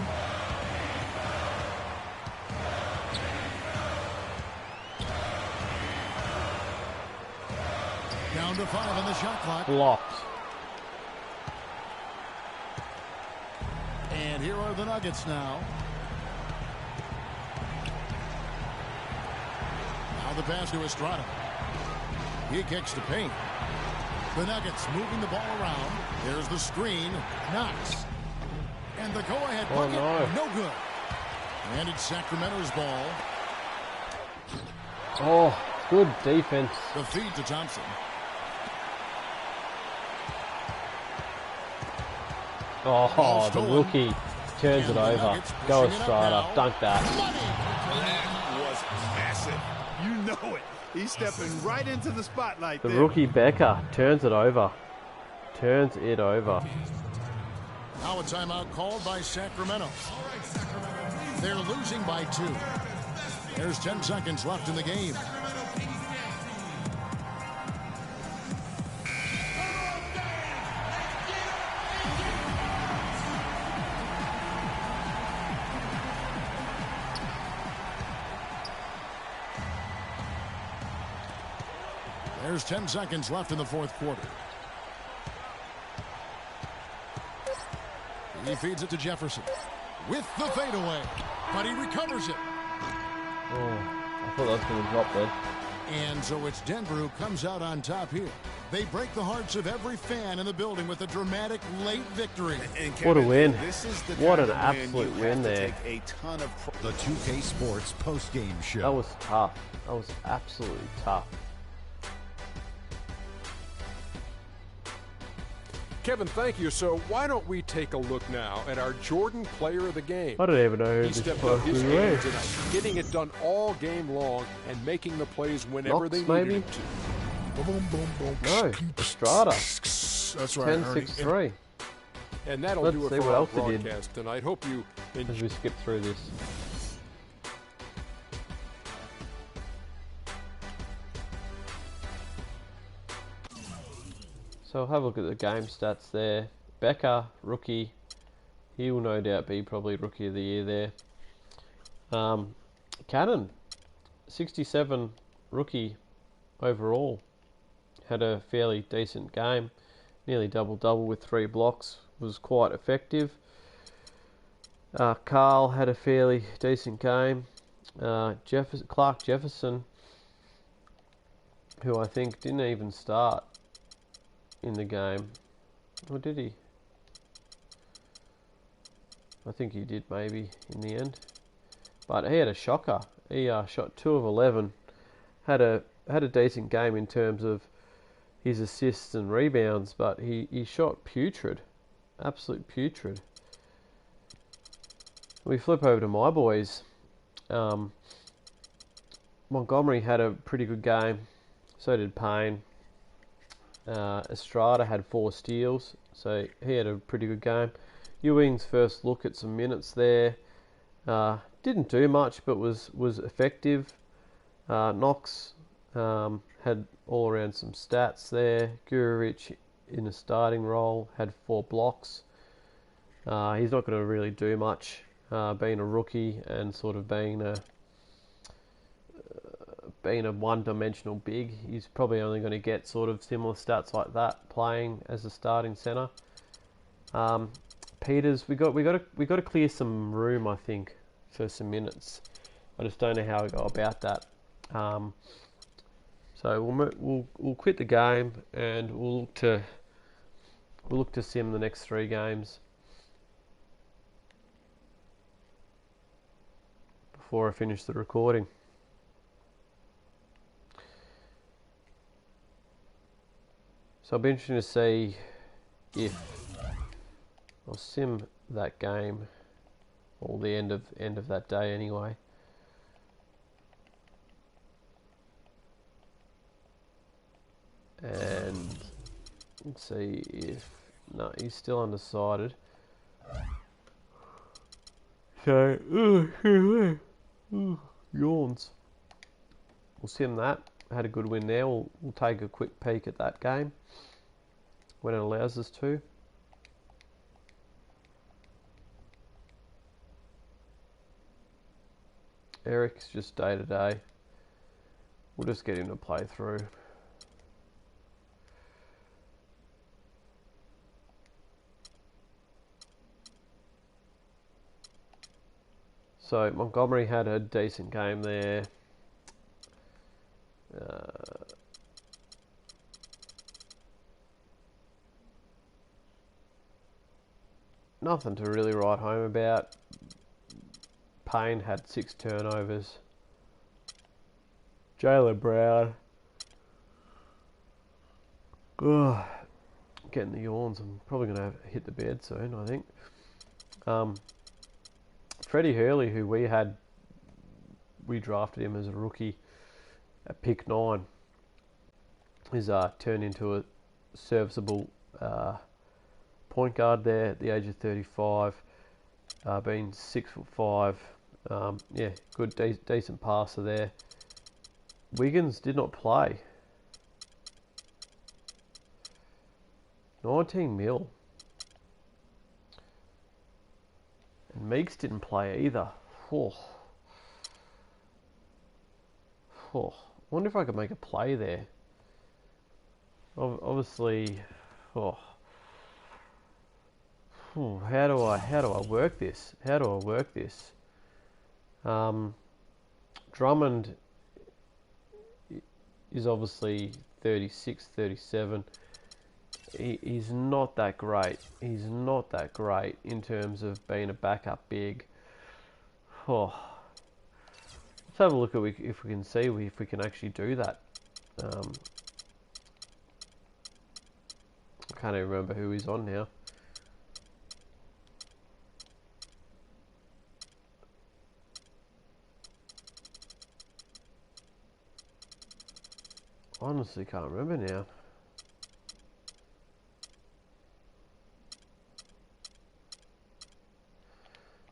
Down to 5 on the shot clock. Blocked. And here are the Nuggets now. Now the pass to Estrada. He kicks to Payne. The Nuggets moving the ball around. There's the screen. Knox. And the go-ahead Oh, bucket. no. No good. And it's Sacramento's ball. Oh, good defense. The feed to Thompson. Oh, the stolen. rookie turns And it the over. Nuggets Go pushing it up Estrada. now. Dunk that. That was massive. You know it. He's stepping right into the spotlight The there. rookie Becker turns it over. Turns it over. Now a timeout called by Sacramento. They're losing by 2. There's 10 seconds left in the game. There's 10 seconds left in the 4th quarter. He feeds it to Jefferson with the fadeaway, but he recovers it. Oh, I thought that was going to drop then. And so it's Denver who comes out on top here. They break the hearts of every fan in the building with a dramatic late victory. And What a Kevin, win. This is the What kind an of win absolute you win have to there. take a ton of The 2K Sports postgame show. That was tough. That was absolutely tough. Kevin, thank you. So why don't we take a look now at our Jordan player of the game? I don't even know who He this stepped up his person game is. tonight, getting it done all game long and making the plays whenever Knox, they needed maybe? him to. Boom, boom, boom. No, Estrada. That's right, Ernie. 10-6-3 And that'll Let's do it see for what our else he did. broadcast tonight. Hope you as enjoy. we skip through this. So have a look at the game stats there. Becker, rookie, he will no doubt be probably Rookie of the Year there. Cannon, 67 rookie overall. Had a fairly decent game. Nearly double-double with 3 blocks. Was quite effective. Carl had a fairly decent game. Clark Jefferson, who I think didn't even start in the game. Or did he? I think he did maybe in the end. But he had a shocker. He shot 2 of 11. Had a decent game in terms of his assists and rebounds, but he shot putrid. Absolute putrid. We flip over to my boys. Montgomery had a pretty good game. So did Payne. Estrada had 4 steals, so he had a pretty good game. Ewing's first look at some minutes there. Didn't do much, but was effective. Knox had all around some stats there. Gurevich in a starting role had 4 blocks. He's not going to really do much, being a rookie and sort of being a one-dimensional big. He's probably only going to get sort of similar stats like that playing as a starting centre. Peters, we got to clear some room, I think, for some minutes. I just don't know how we go about that. So we'll quit the game and we'll look to sim the next 3 games before I finish the recording. So I'll be interested to see if I'll sim that game, or the end of that day anyway. And let's see if no, he's still undecided. So yawns. We'll sim that. Had a good win there. We'll take a quick peek at that game when it allows us to. Eric's just day to day. We'll just get him to play through. So Montgomery had a decent game there. Nothing to really write home about. Payne had 6 turnovers. Jaylen Brown. Ugh, getting the yawns. I'm probably going to hit the bed soon, I think. Freddie Hurley, who we drafted him as a rookie at pick 9, is turned into a serviceable point guard there at the age of 35, being 6'5". Yeah, good, decent passer there. Wiggins did not play. 19 mil. And Meeks didn't play either. Wonder if I could make a play there. Obviously, how do I work this? Drummond is obviously 36, 37. He's not that great. He's not that great in terms of being a backup big. Let's have a look at if we can see if we can actually do that. I can't even remember who he's on now. Honestly, can't remember now.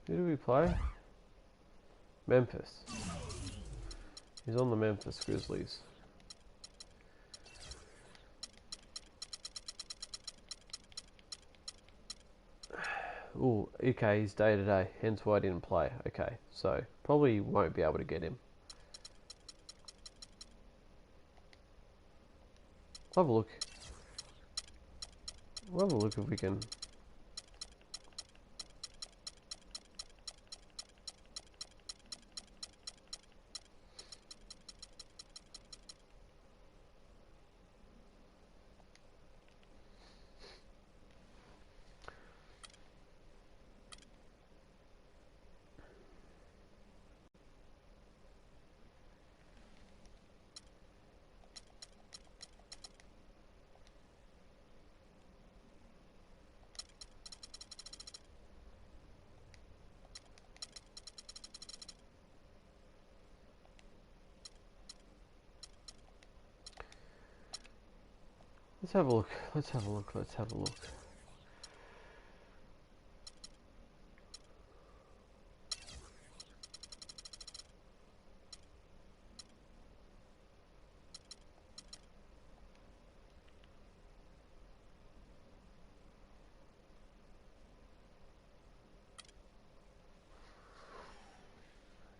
Who do we play? Memphis. He's on the Memphis Grizzlies. Ooh, okay, he's day to day, hence why I didn't play. Okay, so probably won't be able to get him. We'll have a look. We'll have a look if we can. Let's have a look. Let's have a look. Let's have a look.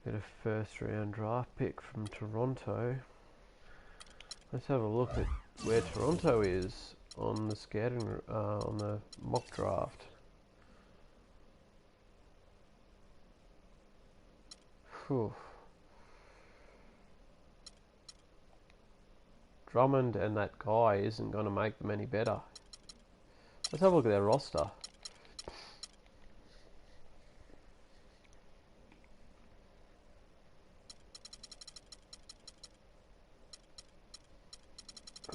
Get a first round draft pick from Toronto. Let's have a look at where Toronto is on the scouting, on the mock draft. Whew. Drummond and that guy isn't going to make them any better. Let's have a look at their roster.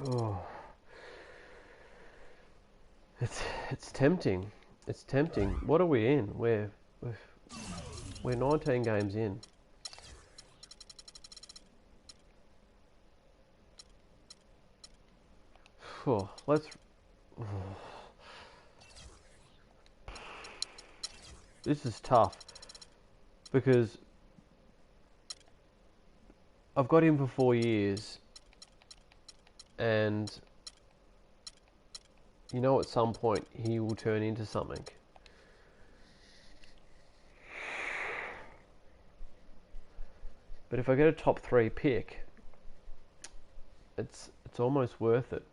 Oh, it's tempting. It's tempting. What are we in? We're 19 games in. Oh, let's. Oh. This is tough because I've got him for 4 years, and you know at some point he will turn into something. But if I get a top 3 pick, it's almost worth it.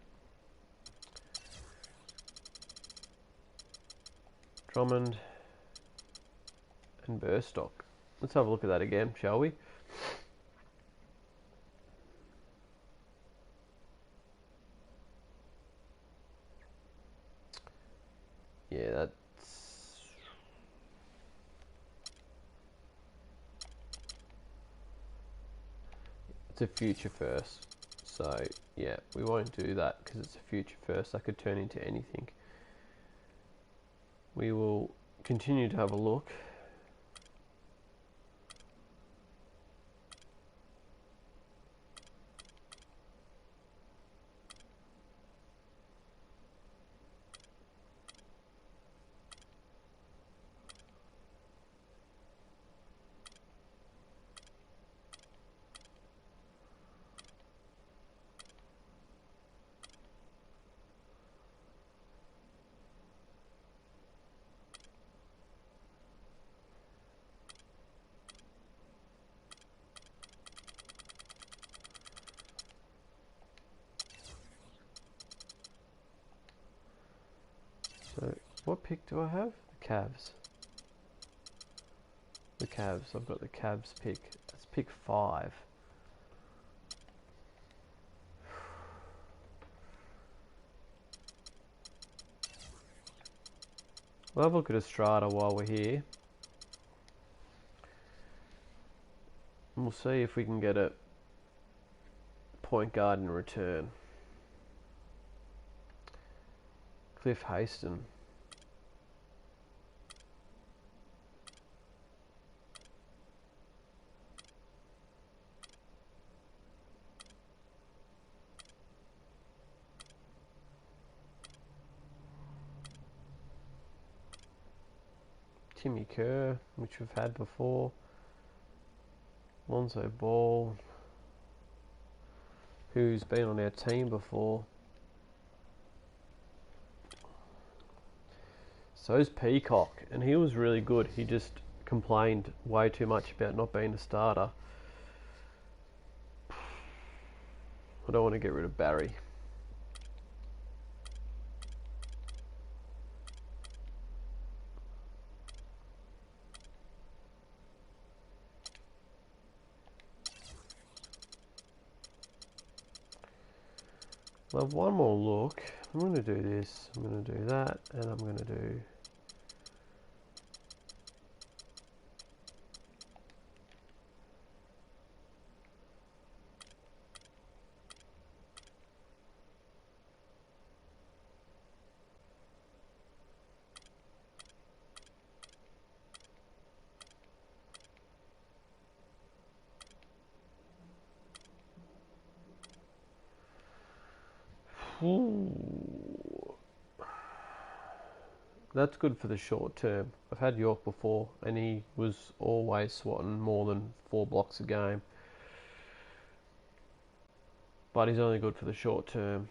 Drummond and Burstock. Let's have a look at that again, shall we? Yeah, that's... It's a future first. So, yeah, we won't do that because it's a future first. That could turn into anything. We will continue to have a look. So, what pick do I have? The Cavs. The Cavs. I've got the Cavs pick. That's pick 5. We'll have a look at Estrada while we're here. And we'll see if we can get a point guard in return. Cliff Haston. Timmy Kerr, which we've had before. Lonzo Ball, who's been on our team before. So is Peacock, and he was really good. He just complained way too much about not being a starter. I don't want to get rid of Barry. I'll have one more look. I'm going to do this, I'm going to do that, and I'm going to do... Ooh. That's good for the short term. I've had York before, and he was always swatting more than 4 blocks a game. But he's only good for the short term.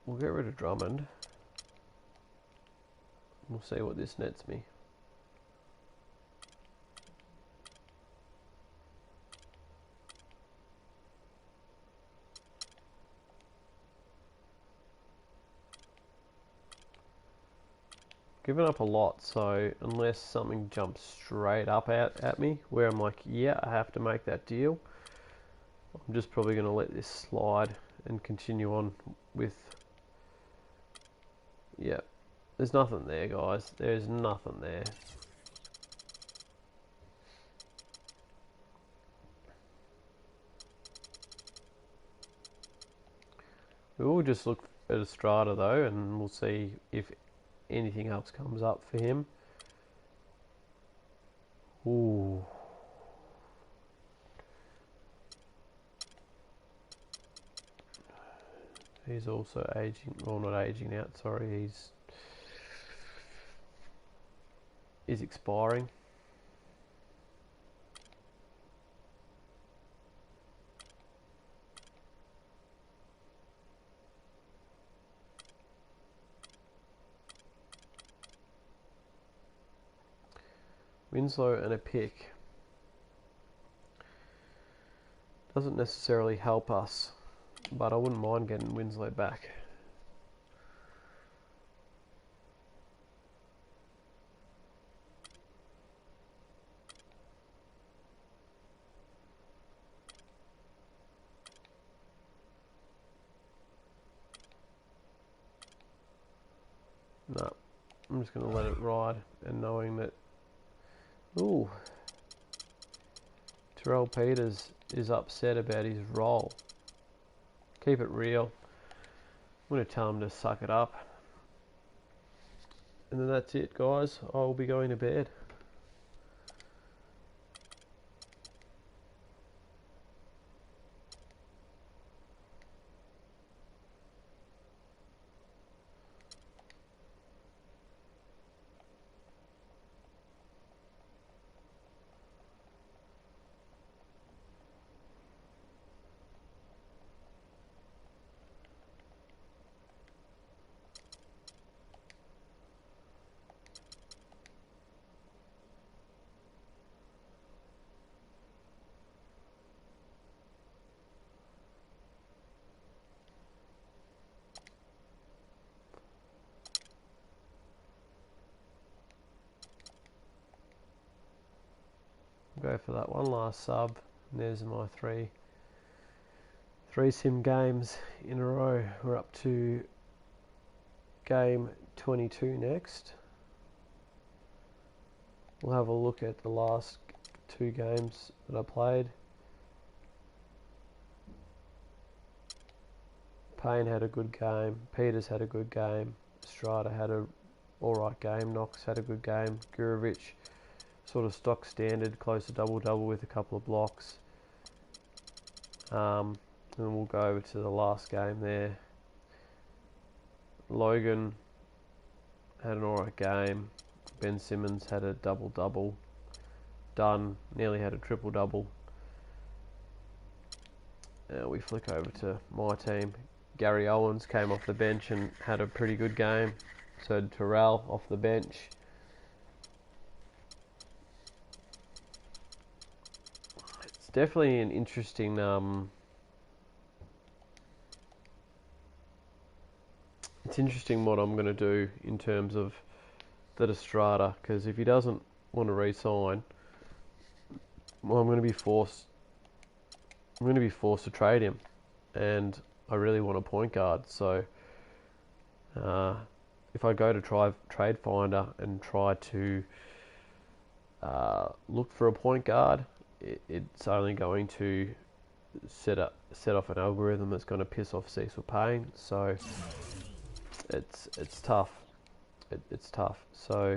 We'll get rid of Drummond. We'll see what this nets me. Given up a lot, so unless something jumps straight up out at me, where I'm like, yeah, I have to make that deal, I'm just probably going to let this slide and continue on with... Yeah, there's nothing there, guys. There's nothing there. We will just look at Estrada though, and we'll see if anything else comes up for him. Ooh. He's also aging, well, not aging out, sorry, he's expiring. Winslow and a pick doesn't necessarily help us, but I wouldn't mind getting Winslow back. No, I'm just going to let it ride, and knowing that, ooh, Terrell Peters is upset about his role. Keep it real. I'm going to tell him to suck it up. And then that's it, guys. I'll be going to bed. Go for that one last sub. And there's my three sim games in a row. We're up to game 22 next. We'll have a look at the last 2 games that I played. Payne had a good game. Peters had a good game. Estrada had a alright game. Knox had a good game. Gurovich, sort of stock standard, close to double-double with a couple of blocks. And then we'll go over to the last game there. Logan had an alright game. Ben Simmons had a double-double. Dunn nearly had a triple-double. We flick over to my team. Gary Owens came off the bench and had a pretty good game. So did Terrell off the bench. It's definitely an interesting it's interesting what I'm going to do in terms of the Estrada, because if he doesn't want to re-sign, well, I'm going to be forced to trade him, and I really want a point guard. So if I go to Trade Finder and try to look for a point guard, it's only going to set off an algorithm that's going to piss off Cecil Payne. So it's tough. It's tough. So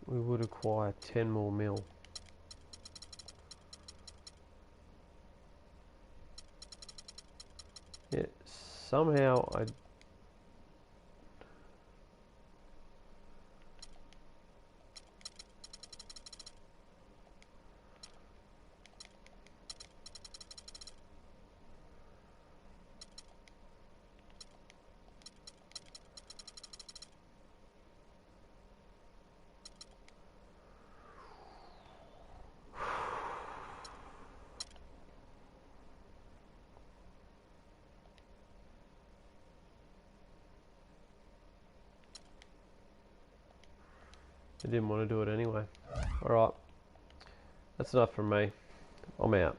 we would acquire 10 more mil. Yeah, somehow I didn't want to do it anyway. Alright, that's enough from me. I'm out.